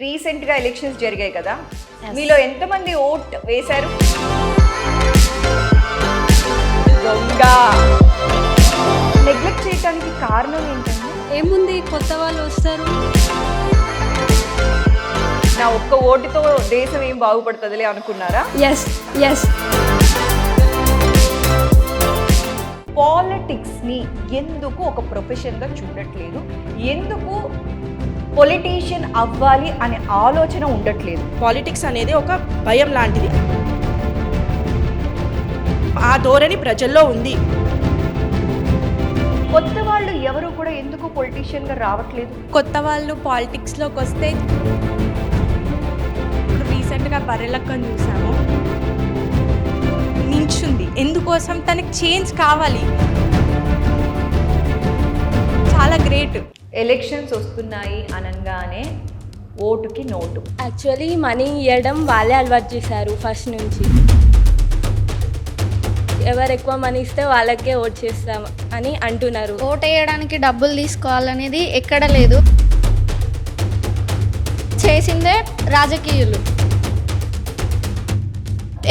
రీసెంట్గా ఎలక్షన్స్ జరిగాయి కదా, మీలో ఎంతమంది ఓట్ వేశారు? దొంగ. నెగ్లెక్ట్ చేయడానికి కారణం ఏంటండి? ఏముంది, కొత్త వాళ్ళు వస్తారు. నా ఒక్క ఓటుతో దేశం ఏం బాగుపడుతుందిలే అనుకున్నారా? Yes yes. పాలిటిక్స్ని ఎందుకు ఒక ప్రొఫెషన్గా చూడట్లేదు? ఎందుకు పొలిటీషియన్ అవ్వాలి అనే ఆలోచన ఉండట్లేదు? పాలిటిక్స్ అనేది ఒక భయం లాంటిది. ఆ ధోరణి ప్రజల్లో ఉంది. కొత్త వాళ్ళు ఎవరు కూడా ఎందుకు పొలిటీషియన్గా రావట్లేదు? కొత్త వాళ్ళు పాలిటిక్స్లోకి వస్తే రీసెంట్గా బర్రెలక్కని చూసాము, నించుంది. ఎందుకోసం? తనకి చేంజ్ కావాలి. చాలా గ్రేట్. ఎలక్షన్స్ వస్తున్నాయి అనగానే ఓటుకి నోటు. యాక్చువల్లీ మనీ ఇవ్వడం వాళ్ళే అలవాటు చేశారు ఫస్ట్ నుంచి. ఎవరు ఎక్కువ మనీ ఇస్తే వాళ్ళకే ఓట్ చేస్తాం అని అంటున్నారు. ఓట్ వేయడానికి డబ్బులు తీసుకోవాలనేది ఎక్కడ లేదు. చేసిందే రాజకీయులు.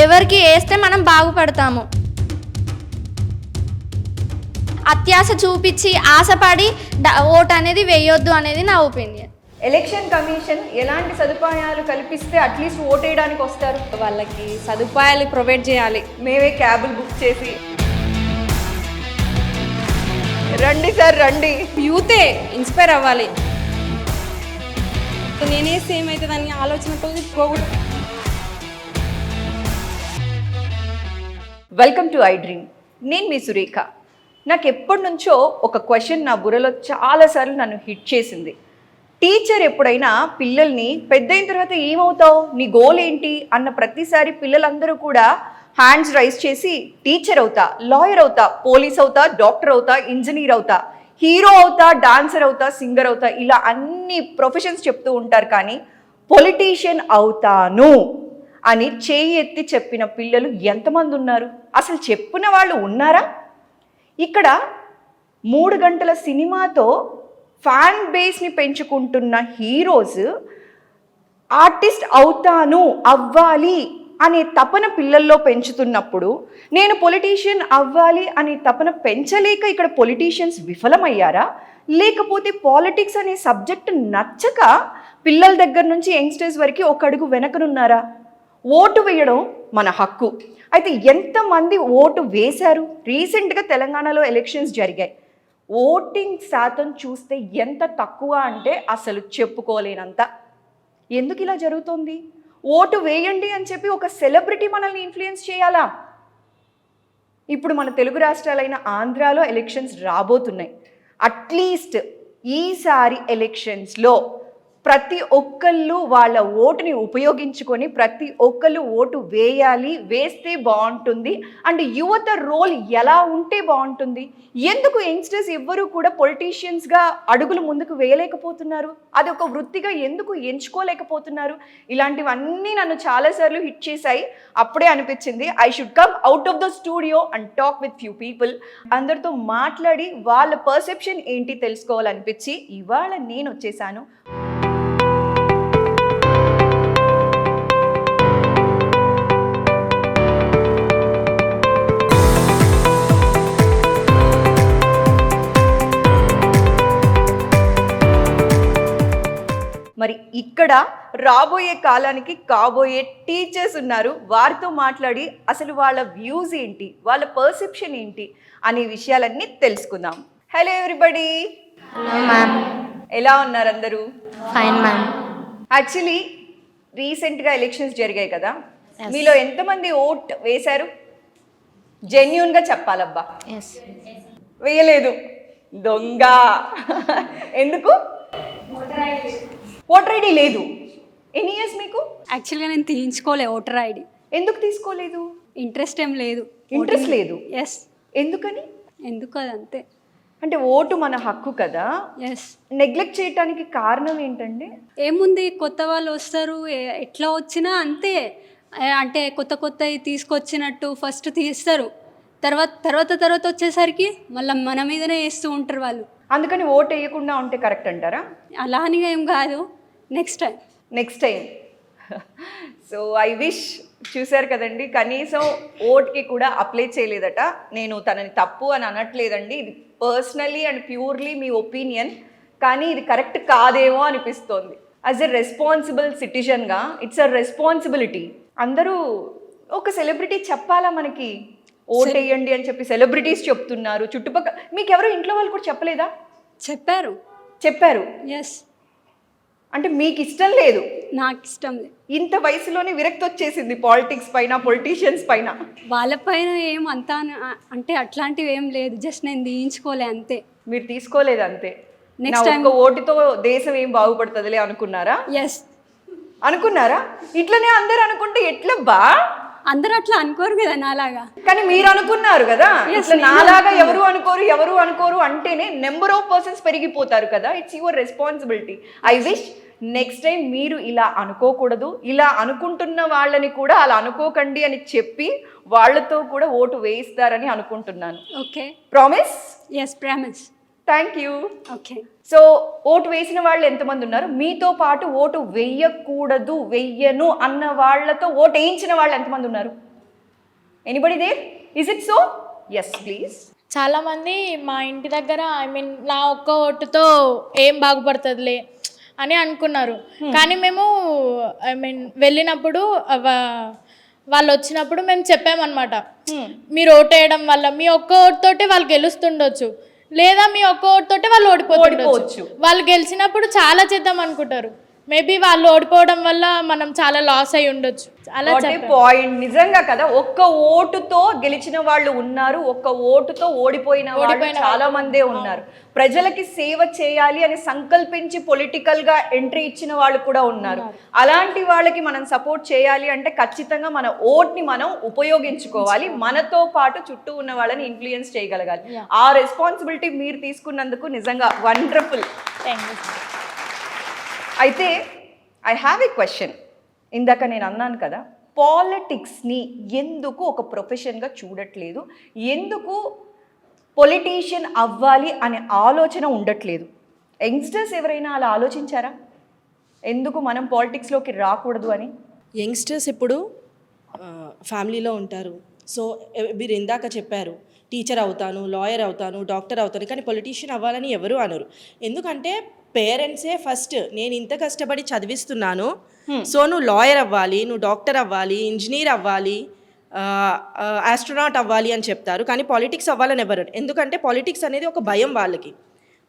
ఎవరికి వేస్తే మనం బాగుపడతాము. అత్యాశ చూపించి ఆశపడి ఓట్ అనేది వేయొద్దు అనేది నా ఒపీనియన్. ఎలక్షన్ కమిషన్ ఎలాంటి సదుపాయాలు కల్పిస్తే అట్లీస్ట్ ఓటేయడానికి వస్తారు? వాళ్ళకి సదుపాయాలు ప్రొవైడ్ చేయాలి. మేమే క్యాబులు బుక్ చేసి రండి సార్ రండి. యూతే ఇన్స్పైర్ అవ్వాలి. నేనే సేమ్ అయితే దాని ఆలోచనతో పోగొట్టు. Welcome to iDream. నేను మీ సురేఖ. నాకు ఎప్పటి నుంచో ఒక క్వశ్చన్ నా బుర్రలో చాలాసార్లు నన్ను హిట్ చేసింది. టీచర్ ఎప్పుడైనా పిల్లల్ని పెద్ద అయిన తర్వాత ఏమవుతావు, నీ గోల్ ఏంటి అన్న ప్రతిసారి పిల్లలందరూ కూడా హ్యాండ్స్ రైజ్ చేసి టీచర్ అవుతా, లాయర్ అవుతా, పోలీస్ అవుతా, డాక్టర్ అవుతా, ఇంజనీర్ అవుతా, హీరో అవుతా, డాన్సర్ అవుతా, సింగర్ అవుతా, ఇలా అన్ని ప్రొఫెషన్స్ చెప్తూ ఉంటారు. కానీ పొలిటీషియన్ అవుతాను అని చేయి ఎత్తి చెప్పిన పిల్లలు ఎంతమంది ఉన్నారు? అసలు చెప్పిన వాళ్ళు ఉన్నారా? ఇక్కడ 3 గంటల సినిమాతో ఫ్యాన్ బేస్ని పెంచుకుంటున్న హీరోస్ ఆర్టిస్ట్ అవుతాను, అవ్వాలి అనే తపన పిల్లల్లో పెంచుతున్నప్పుడు నేను పొలిటీషియన్ అవ్వాలి అనే తపన పెంచలేక ఇక్కడ పొలిటీషియన్స్ విఫలమయ్యారా? లేకపోతే పాలిటిక్స్ అనే సబ్జెక్ట్ నచ్చక పిల్లల దగ్గర నుంచి యంగ్స్టర్స్ వరకు ఒక అడుగు వెనకనున్నారా? ఓటు వేయడం మన హక్కు. అయితే ఎంతమంది ఓటు వేశారు? రీసెంట్గా తెలంగాణలో ఎలక్షన్స్ జరిగాయి. ఓటింగ్ శాతం చూస్తే ఎంత తక్కువ అంటే అసలు చెప్పుకోలేనంత. ఎందుకు ఇలా జరుగుతోంది? ఓటు వేయండి అని చెప్పి ఒక సెలబ్రిటీ మనల్ని ఇన్ఫ్లుయెన్స్ చేయాలా? ఇప్పుడు మన తెలుగు రాష్ట్రాలైన ఆంధ్రాలో ఎలక్షన్స్ రాబోతున్నాయి. అట్లీస్ట్ ఈసారి ఎలక్షన్స్లో ప్రతి ఒక్కళ్ళు వాళ్ళ ఓటుని ఉపయోగించుకొని ప్రతి ఒక్కళ్ళు ఓటు వేయాలి, వేస్తే బాగుంటుంది. అండ్ యువత రోల్ ఎలా ఉంటే బాగుంటుంది? ఎందుకు యంగ్స్టర్స్ ఎవ్వరూ కూడా పొలిటీషియన్స్గా అడుగులు ముందుకు వేయలేకపోతున్నారు? అది ఒక వృత్తిగా ఎందుకు ఎంచుకోలేకపోతున్నారు? ఇలాంటివన్నీ నన్ను చాలాసార్లు హిట్ చేశాయి. అప్పుడే అనిపించింది I should come out of the studio and talk with few people. అందరితో మాట్లాడి వాళ్ళ పర్సెప్షన్ ఏంటి తెలుసుకోవాలనిపించి ఇవాళ నేను వచ్చేసాను. మరి ఇక్కడ రాబోయే కాలానికి కాబోయే టీచర్స్ ఉన్నారు. వారితో మాట్లాడి అసలు వాళ్ళ వ్యూస్ ఏంటి, వాళ్ళ పర్సెప్షన్ ఏంటి అనే విషయాలన్నీ తెలుసుకుందాం. Hello everybody. Hello ma'am. ఎలా ఉన్నారు అందరూ? Fine ma'am. యాక్చువల్లీ రీసెంట్గా ఎలక్షన్స్ జరిగాయి కదా, మీలో ఎంతమంది ఓట్ వేశారు? జెన్యూన్గా చెప్పాలబ్బా. ఎస్. వేయలేదు. దొంగ. ఎందుకు? ఓటర్ ఐడి లేదు. ఎన్ని ఇయర్స్ మీకు? యాక్చువల్గా నేను తీయించుకోలే ఓటర్ ఐడి. ఎందుకు తీసుకోలేదు? ఇంట్రెస్ట్ ఏం లేదు. ఇంట్రెస్ట్ లేదు. ఎస్. ఎందుకని? ఎందుకు అది అంతే. అంటే ఓటు మన హక్కు కదా. ఎస్. నెగ్లెక్ట్ చేయడానికి కారణం ఏంటండి? ఏముంది, కొత్త వాళ్ళు వస్తారు, ఎట్లా వచ్చినా అంతే. అంటే కొత్త కొత్తవి తీసుకొచ్చినట్టు ఫస్ట్ తీస్తారు, తర్వాత వచ్చేసరికి మళ్ళీ మన మీదనే వేస్తూ ఉంటారు వాళ్ళు. అందుకని ఓటు వేయకుండా ఉంటే కరెక్ట్ అంటారా? అలా అని ఏం కాదు, next time. Next time. So I wish. చూశారు కదండి, కనీసం ఓట్కి కూడా అప్లై చేయలేదట. నేను తనని తప్పు అని అనట్లేదండి, ఇది పర్సనలీ అండ్ ప్యూర్లీ మీ ఒపీనియన్, కానీ ఇది కరెక్ట్ కాదేమో అనిపిస్తోంది. యాజ్ ఎ రెస్పాన్సిబుల్ సిటిజన్గా ఇట్స్ అ రెస్పాన్సిబిలిటీ. అందరూ ఒక సెలబ్రిటీ చెప్పాలా మనకి ఓటేయండి అని చెప్పి? సెలబ్రిటీస్ చెప్తున్నారు, చుట్టుపక్కల మీకు ఎవరు ఇంట్లో వాళ్ళు కూడా చెప్పలేదా? చెప్పారు. ఎస్. అంటే మీకు ఇష్టం లేదు? నాకు ఇష్టం లేదు. ఇంత వయసులోనే విరక్తి వచ్చేసింది పాలిటిక్స్ పైన, పొలిటీషియన్స్ పైన. వాళ్ళపైన ఏం అంతా అంటే అట్లాంటివి ఏం లేదు, జస్ట్ నేను తీయించుకోలే అంతే. మీరు తీసుకోలేదు అంతే. నెక్స్ట్ టైం ఓటుతో దేశం ఏం బాగుపడుతుందిలే అనుకున్నారా? ఎస్ అనుకున్నారా? ఇట్లనే అందరు అనుకుంటే ఎట్లబ్బా? అందరూ అట్లా అనుకోరు కదా నాలాగా. కానీ మీరు అనుకున్నారు కదా, ఇట్లా నాలాగా ఎవరు అనుకోరు అంటేనే నెంబర్ ఆఫ్ పర్సన్స్ పెరిగిపోతారు కదా. It's your responsibility. I wish next time మీరు ఇలా అనుకోకూడదు, ఇలా అనుకుంటున్న వాళ్ళని కూడా అలా అనుకోకండి అని చెప్పి వాళ్ళతో కూడా ఓటు వేయిస్తారని అనుకుంటున్నాను. Okay, promise? Yes, promise. Thank you. Okay. So vote వేసిన వాళ్ళు ఎంతమంది ఉన్నారు? మీతో పాటు ఓటు వెయ్యకూడదు, వెయ్యను అన్న వాళ్ళతో ఓటు వేయించిన వాళ్ళు ఎంతమంది ఉన్నారు? Anybody there? Is it so? Yes please. చాలామంది మా ఇంటి దగ్గర నా ఒక్క ఓటుతో ఏం బాగుపడుతుందిలే అని అనుకున్నారు. కానీ మేము వెళ్ళినప్పుడు వాళ్ళు వచ్చినప్పుడు మేము చెప్పామన్నమాట, మీరు ఓటు వేయడం వల్ల మీ ఒక్క ఓటుతోటే వాళ్ళు గెలుస్తుండొచ్చు, లేదా మీ ఒక్క ఓటుతోటే వాళ్ళు ఓడిపోవచ్చు. వాళ్ళు గెలిచినప్పుడు చాలా చేద్దాం అనుకుంటారు, మేబీ వాళ్ళు ఓడిపోవడం వల్ల మనం చాలా లాస్ అయి ఉండొచ్చు. అలా పాయింట్. నిజంగా కదా, ఒక్క ఓటుతో గెలిచిన వాళ్ళు ఉన్నారు, ఒక్క ఓటుతో ఓడిపోయిన వాళ్ళు చాలా మందే ఉన్నారు. ప్రజలకి సేవ చేయాలి అని సంకల్పించి పొలిటికల్ గా ఎంట్రీ ఇచ్చిన వాళ్ళు కూడా ఉన్నారు. అలాంటి వాళ్ళకి మనం సపోర్ట్ చేయాలి అంటే ఖచ్చితంగా మన ఓట్ని మనం ఉపయోగించుకోవాలి, మనతో పాటు చుట్టూ ఉన్న వాళ్ళని ఇన్ఫ్లుయెన్స్ చేయగలగాలి. ఆ రెస్పాన్సిబిలిటీ మీరు తీసుకున్నందుకు నిజంగా వండర్ఫుల్. Thank you. అయితే ఐ హ్యావ్ ఏ క్వశ్చన్. ఇందాక నేను అన్నాను కదా, పాలిటిక్స్ని ఎందుకు ఒక ప్రొఫెషన్గా చూడట్లేదు, ఎందుకు పొలిటీషియన్ అవ్వాలి అనే ఆలోచన ఉండట్లేదు? యంగ్స్టర్స్ ఎవరైనా అలా ఆలోచించారా, ఎందుకు మనం పాలిటిక్స్లోకి రాకూడదు అని? యంగ్స్టర్స్ ఇప్పుడు ఫ్యామిలీలో ఉంటారు. సో మీరు ఇందాక చెప్పారు, టీచర్ అవుతాను, లాయర్ అవుతాను, డాక్టర్ అవుతాను, కానీ పొలిటీషియన్ అవ్వాలని ఎవరు అనరు. ఎందుకంటే పేరెంట్సే ఫస్ట్ నేను ఇంత కష్టపడి చదివిస్తున్నాను, సో నువ్వు లాయర్ అవ్వాలి, నువ్వు డాక్టర్ అవ్వాలి, ఇంజనీర్ అవ్వాలి, ఆస్ట్రోనాట్ అవ్వాలి అని చెప్తారు. కానీ పాలిటిక్స్ అవ్వాలని ఎవరు. ఎందుకంటే పాలిటిక్స్ అనేది ఒక భయం వాళ్ళకి.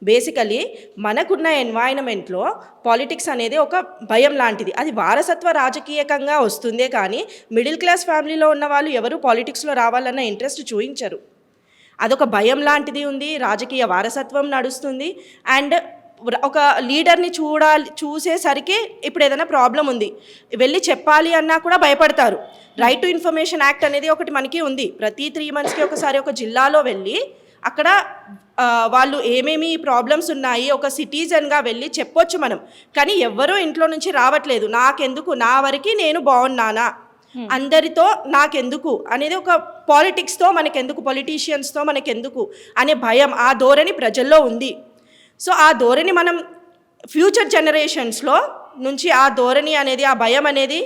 బేసికలీ మనకున్న ఎన్వైరన్మెంట్లో పాలిటిక్స్ అనేది ఒక భయం లాంటిది. అది వారసత్వ రాజకీయకంగా వస్తుందే కానీ మిడిల్ క్లాస్ ఫ్యామిలీలో ఉన్న వాళ్ళు ఎవరు పాలిటిక్స్లో రావాలన్న ఇంట్రెస్ట్ చూపించరు. అదొక భయం లాంటిది ఉంది, రాజకీయ వారసత్వం నడుస్తుంది. అండ్ ఒక లీడర్ని చూసేసరికి ఇప్పుడు ఏదైనా ప్రాబ్లం ఉంది వెళ్ళి చెప్పాలి అన్నా కూడా భయపడతారు. రైట్ టు ఇన్ఫర్మేషన్ యాక్ట్ అనేది ఒకటి మనకి ఉంది. ప్రతి 3 monthsకి ఒకసారి ఒక జిల్లాలో వెళ్ళి అక్కడ వాళ్ళు ఏమేమి ప్రాబ్లమ్స్ ఉన్నాయి ఒక సిటిజన్గా వెళ్ళి చెప్పొచ్చు మనం. కానీ ఎవ్వరూ ఇంట్లో నుంచి రావట్లేదు. నాకెందుకు, నా వరకు నేను బాగున్నానా, అందరితో నాకెందుకు అనేది ఒక పాలిటిక్స్తో మనకెందుకు, పొలిటీషియన్స్తో మనకెందుకు అనే భయం, ఆ ధోరణి ప్రజల్లో ఉంది. సో ఆ ధోరణి మనం ఫ్యూచర్ జనరేషన్స్లో నుంచి ఆ ధోరణి అనేది, ఆ భయం అనేది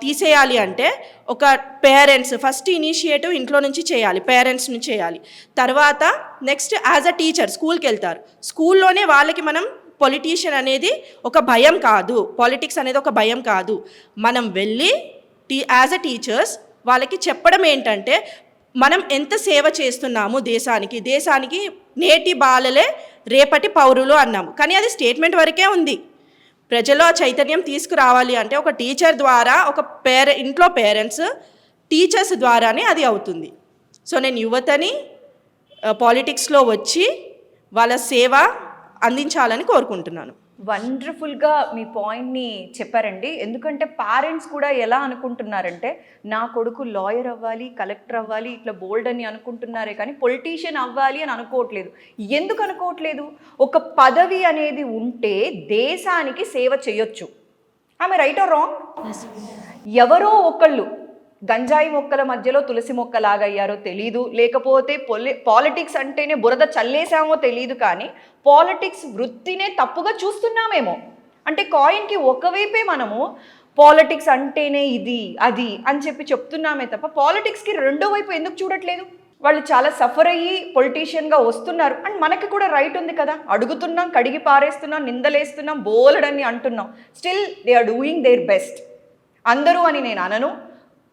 తీసేయాలి అంటే ఒక పేరెంట్స్ ఫస్ట్ ఇనిషియేటివ్ ఇంట్లో నుంచి చేయాలి, పేరెంట్స్ నుంచి చేయాలి. తర్వాత నెక్స్ట్ యాజ్ అ టీచర్ స్కూల్కి వెళ్తారు, స్కూల్లోనే వాళ్ళకి మనం పొలిటీషియన్ అనేది ఒక భయం కాదు, పాలిటిక్స్ అనేది ఒక భయం కాదు, మనం వెళ్ళి యాజ్ అ టీచర్స్ వాళ్ళకి చెప్పడం ఏంటంటే మనం ఎంత సేవ చేస్తున్నాము దేశానికి నేటి బాలలే రేపటి పౌరులు అన్నాము. కానీ అది స్టేట్మెంట్ వరకే ఉంది. ప్రజల్లో చైతన్యం తీసుకురావాలి అంటే ఒక టీచర్ ద్వారా, ఒక ఇంట్లో పేరెంట్స్ టీచర్స్ ద్వారానే అది అవుతుంది. సో నేను యువతని పాలిటిక్స్లో వచ్చి వాళ్ళ సేవ అందించాలని కోరుకుంటున్నాను. వండర్ఫుల్గా మీ పాయింట్ని చెప్పారండి. ఎందుకంటే పేరెంట్స్ కూడా ఎలా అనుకుంటున్నారంటే నా కొడుకు లాయర్ అవ్వాలి, కలెక్టర్ అవ్వాలి, ఇట్లా బోల్డ్ అని అనుకుంటున్నారే కానీ పొలిటీషియన్ అవ్వాలి అని అనుకోవట్లేదు. ఎందుకు అనుకోవట్లేదు? ఒక పదవి అనేది ఉంటే దేశానికి సేవ చేయొచ్చు. ఆమె రైట్ ఆర్ రాంగ్? ఎవరో ఒకళ్ళు గంజాయి మొక్కల మధ్యలో తులసి మొక్క లాగయ్యారో తెలీదు, లేకపోతే పాలిటిక్స్ అంటేనే బురద చల్లేసామో తెలీదు, కానీ పాలిటిక్స్ వృత్తినే తప్పుగా చూస్తున్నామేమో. అంటే కాయిన్కి ఒకవైపే మనము పాలిటిక్స్ అంటేనే ఇది అది అని చెప్పి చెప్తున్నామే తప్ప పాలిటిక్స్కి రెండో వైపు ఎందుకు చూడట్లేదు? వాళ్ళు చాలా సఫర్ అయ్యి పొలిటీషియన్గా వస్తున్నారు అండ్ మనకి కూడా రైట్ ఉంది కదా, అడుగుతున్నాం, కడిగి పారేస్తున్నాం, నిందలేస్తున్నాం, బోలెడని అంటున్నాం. Still they are doing their best. అందరూ అని నేను అనను,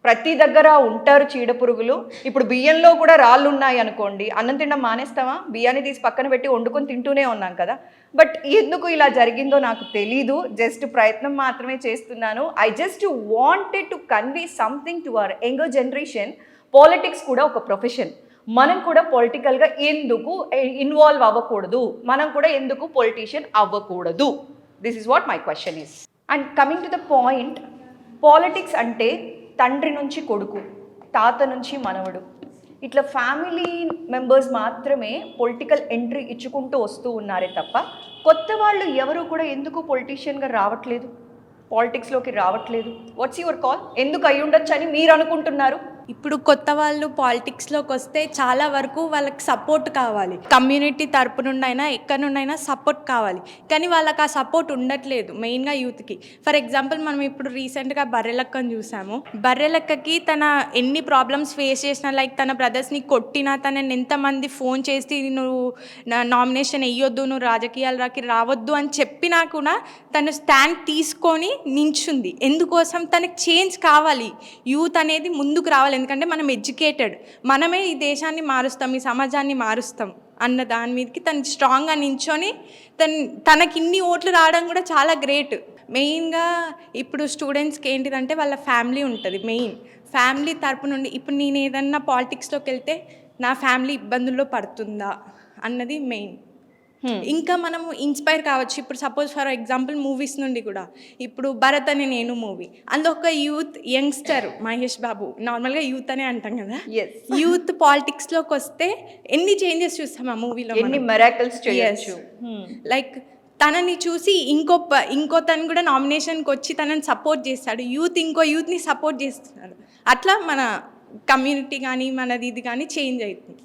ప్రతి దగ్గర ఉంటారు చీడపురుగులు. ఇప్పుడు బియ్యంలో కూడా రాళ్ళు ఉన్నాయి అనుకోండి, అన్నం తినడం మానేస్తామా? బియ్యాన్ని తీసి పక్కన పెట్టి వండుకొని తింటూనే ఉన్నాం కదా. బట్ ఎందుకు ఇలా జరిగిందో నాకు తెలీదు, జస్ట్ ప్రయత్నం మాత్రమే చేస్తున్నాను. I just wanted to convey something to our younger generation. Politics కూడా ఒక ప్రొఫెషన్. మనం కూడా పొలిటికల్గా ఎందుకు ఇన్వాల్వ్ అవ్వకూడదు? మనం కూడా ఎందుకు పొలిటీషియన్ అవ్వకూడదు? This is what my question is. And coming to the point, politics అంటే తండ్రి నుంచి కొడుకు, తాత నుంచి మనవడు, ఇట్లా ఫ్యామిలీ మెంబర్స్ మాత్రమే పొలిటికల్ ఎంట్రీ ఇచ్చుకుంటూ వస్తూ ఉన్నారే తప్ప కొత్త వాళ్ళు ఎవరు కూడా ఎందుకు పొలిటీషియన్గా రావట్లేదు, పాలిటిక్స్లోకి రావట్లేదు? What's your call? ఎందుకు అయి ఉండొచ్చు అని మీరు అనుకుంటున్నారు? ఇప్పుడు కొత్త వాళ్ళు పాలిటిక్స్లోకి వస్తే చాలా వరకు వాళ్ళకి సపోర్ట్ కావాలి, కమ్యూనిటీ తరపు నుండి అయినా ఎక్కడి నుండి అయినా సపోర్ట్ కావాలి. కానీ వాళ్ళకి ఆ సపోర్ట్ ఉండట్లేదు, మెయిన్గా యూత్కి. ఫర్ ఎగ్జాంపుల్ మనం ఇప్పుడు రీసెంట్గా బర్రెలక్కని చూసాము. బర్రెలక్కకి తన ఎన్ని ప్రాబ్లమ్స్ ఫేస్ చేసినా, లైక్ తన బ్రదర్స్ని కొట్టినా, తనని ఎంతమంది ఫోన్ చేసి నువ్వు నామినేషన్ వేయొద్దు, నువ్వు రాజకీయాలకి రావద్దు అని చెప్పినా కూడా తను స్టాండ్ తీసుకొని నించుంది. ఎందుకోసం? తనకి చేంజ్ కావాలి, యూత్ అనేది ముందుకు రావాలి. ఎందుకంటే మనం ఎడ్యుకేటెడ్, మనమే ఈ దేశాన్ని మారుస్తాం, ఈ సమాజాన్ని మారుస్తాం అన్న దాని మీదకి తను స్ట్రాంగ్గా నించొని తనకి ఇన్ని ఓట్లు రావడం కూడా చాలా గ్రేట్. మెయిన్గా ఇప్పుడు స్టూడెంట్స్కి ఏంటిదంటే వాళ్ళ ఫ్యామిలీ ఉంటుంది. మెయిన్ ఫ్యామిలీ తరపు నుండి ఇప్పుడు నేను ఏదన్నా పాలిటిక్స్లోకి వెళ్తే నా ఫ్యామిలీ ఇబ్బందుల్లో పడుతుందా అన్నది మెయిన్. ఇంకా మనము ఇన్స్పైర్ కావచ్చు. ఇప్పుడు సపోజ్ ఫర్ ఎగ్జాంపుల్ మూవీస్ నుండి కూడా, ఇప్పుడు భరత్ అని నేను మూవీ, అందులో ఒక యూత్ యంగ్స్టర్ మహేష్ బాబు, నార్మల్గా యూత్ అనే అంటాం కదా, యూత్ పాలిటిక్స్లోకి వస్తే ఎన్ని చేంజెస్ చూస్తాం ఆ మూవీలో, ఎన్ని మిరాకిల్స్ చేయొచ్చు. లైక్ తనని చూసి ఇంకో తను కూడా నామినేషన్కి వచ్చి తనని సపోర్ట్ చేస్తాడు, ఇంకో యూత్ని సపోర్ట్ చేస్తున్నాడు. అట్లా మన కమ్యూనిటీ కానీ మనది ఇది కానీ చేంజ్ అవుతుంది.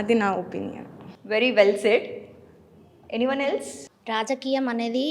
అది నా opinion. Very well said. Anyone else? రాజకీయం అనేది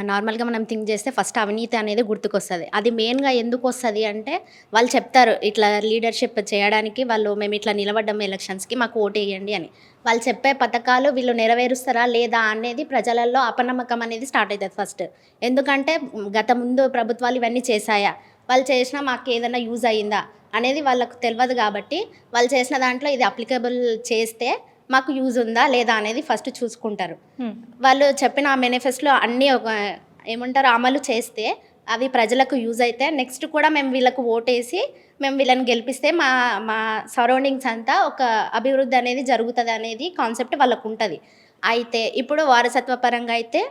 నార్మల్గా మనం థింక్ చేస్తే ఫస్ట్ అవినీతి అనేది గుర్తుకొస్తుంది. అది మెయిన్గా ఎందుకు వస్తుంది అంటే వాళ్ళు చెప్తారు ఇట్లా లీడర్షిప్ చేయడానికి, మేము ఇట్లా నిలబడ్డాము ఎలక్షన్స్కి, మాకు ఓటు వేయండి అని. వాళ్ళు చెప్పే పథకాలు వీళ్ళు నెరవేరుస్తారా లేదా అనేది ప్రజలలో అపనమ్మకం అనేది స్టార్ట్ అవుతుంది ఫస్ట్. ఎందుకంటే గత ముందు ప్రభుత్వాలు ఇవన్నీ చేశాయా, వాళ్ళు చేసినా మాకు ఏదైనా యూజ్ అయ్యిందా అనేది వాళ్ళకు తెలియదు. కాబట్టి వాళ్ళు చేసిన దాంట్లో ఇది అప్లికబుల్ చేస్తే మాకు యూజ్ ఉందా లేదా అనేది ఫస్ట్ చూసుకుంటారు. వాళ్ళు చెప్పిన ఆ మేనిఫెస్టోలో అన్నీ ఏమంటారు అమలు చేస్తే అవి ప్రజలకు యూజ్ అయితే నెక్స్ట్ కూడా మేము వీళ్ళకు ఓటేసి మేము వీళ్ళని గెలిపిస్తే మా సరౌండింగ్స్ అంతా ఒక అభివృద్ధి అనేది జరుగుతుంది అనేది కాన్సెప్ట్ వాళ్ళకు ఉంటుంది. అయితే ఇప్పుడు వారసత్వ పరంగా అయితే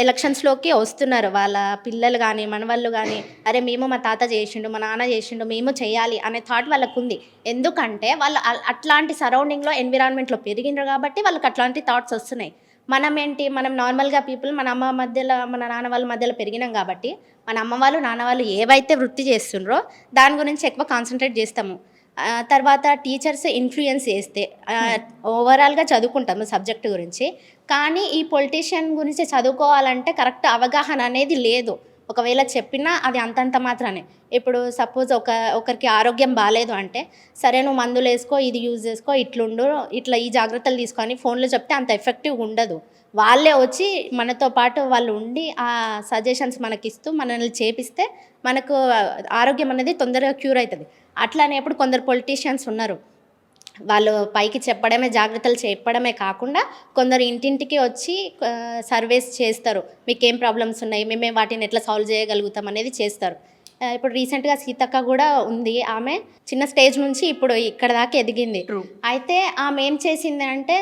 ఎలక్షన్స్లోకి వస్తున్నారు వాళ్ళ పిల్లలు కానీ మనవాళ్ళు కానీ, అరే మేము మా తాత చేసిండు, మా నాన్న చేసిండు, మేము చేయాలి అనే థాట్ వాళ్ళకు ఉంది. ఎందుకంటే వాళ్ళు అట్లాంటి సరౌండింగ్లో ఎన్విరాన్మెంట్లో పెరిగినారు కాబట్టి వాళ్ళకి అట్లాంటి థాట్స్ వస్తున్నాయి. మనం నార్మల్గా పీపుల్ మన అమ్మ మధ్యలో మన నాన్న వాళ్ళ మధ్యలో పెరిగినాం కాబట్టి మన అమ్మ వాళ్ళు నాన్న వాళ్ళు ఏవైతే వృత్తి చేస్తుండ్రో దాని గురించి ఎక్కువ కాన్సన్ట్రేట్ చేస్తాము. తర్వాత టీచర్స్ ఇన్ఫ్లుయెన్స్ చేస్తే ఓవరాల్గా చదువుకుంటాము సబ్జెక్ట్ గురించి, కానీ ఈ పొలిటీషియన్ గురించి చదువుకోవాలంటే కరెక్ట్ అవగాహన అనేది లేదు. ఒకవేళ చెప్పినా అది అంతంత మాత్రమే. ఇప్పుడు సపోజ్ ఒకరికి ఆరోగ్యం బాగాలేదు అంటే, సరే నువ్వు మందులు వేసుకో, ఇది యూజ్ చేసుకో, ఇట్లుండు, ఇట్లా ఈ జాగ్రత్తలు తీసుకొని ఫోన్లో చెప్తే అంత ఎఫెక్టివ్గా ఉండదు. వాళ్ళే వచ్చి మనతో పాటు వాళ్ళు ఉండి ఆ సజెషన్స్ మనకిస్తూ మనల్ని చేపిస్తే మనకు ఆరోగ్యం అనేది తొందరగా క్యూర్ అవుతుంది. అట్లానే ఇప్పుడు కొందరు పొలిటీషియన్స్ ఉన్నారు, వాళ్ళు పైకి చెప్పడమే, జాగ్రత్తలు చెప్పడమే కాకుండా కొందరు ఇంటింటికి వచ్చి సర్వేస్ చేస్తారు, మీకు ఏం ప్రాబ్లమ్స్ ఉన్నాయి, మేమే వాటిని ఎట్లా సాల్వ్ చేయగలుగుతాం అనేది చేస్తారు. ఇప్పుడు రీసెంట్గా సీతక్క కూడా ఉంది, ఆమె చిన్న స్టేజ్ నుంచి ఇప్పుడు ఇక్కడ దాకా ఎదిగింది. అయితే ఆమె ఏం చేసింది అంటే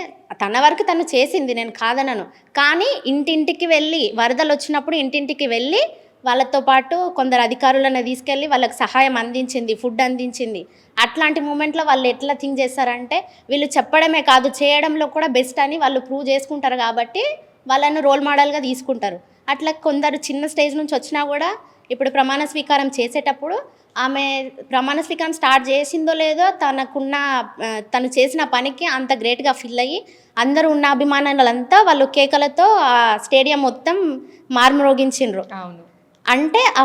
తన వరకు తను చేసింది, నేను కాదనను, కానీ ఇంటింటికి వెళ్ళి వరదలు వచ్చినప్పుడు ఇంటింటికి వెళ్ళి వాళ్ళతో పాటు కొందరు అధికారులను తీసుకెళ్ళి వాళ్ళకి సహాయం అందించింది, ఫుడ్ అందించింది. అట్లాంటి మూమెంట్లో వాళ్ళు ఎట్లా థింక్ చేస్తారంటే వీళ్ళు చెప్పడమే కాదు చేయడంలో కూడా బెస్ట్ అని వాళ్ళు ప్రూవ్ చేసుకుంటారు కాబట్టి వాళ్ళను రోల్ మోడల్గా తీసుకుంటారు. అట్లా కొందరు చిన్న స్టేజ్ నుంచి వచ్చినా కూడా ఇప్పుడు ప్రమాణ స్వీకారం చేసేటప్పుడు ఆమె ప్రమాణ స్వీకారం స్టార్ట్ చేసిందో లేదో తను చేసిన పనికి అంత గ్రేట్గా ఫీల్ అయ్యి అందరూ ఉన్న అభిమానులంతా వాళ్ళు కేకలతో ఆ స్టేడియం మొత్తం మార్మరోగించిండ్రు. అవును. అంటే ఆ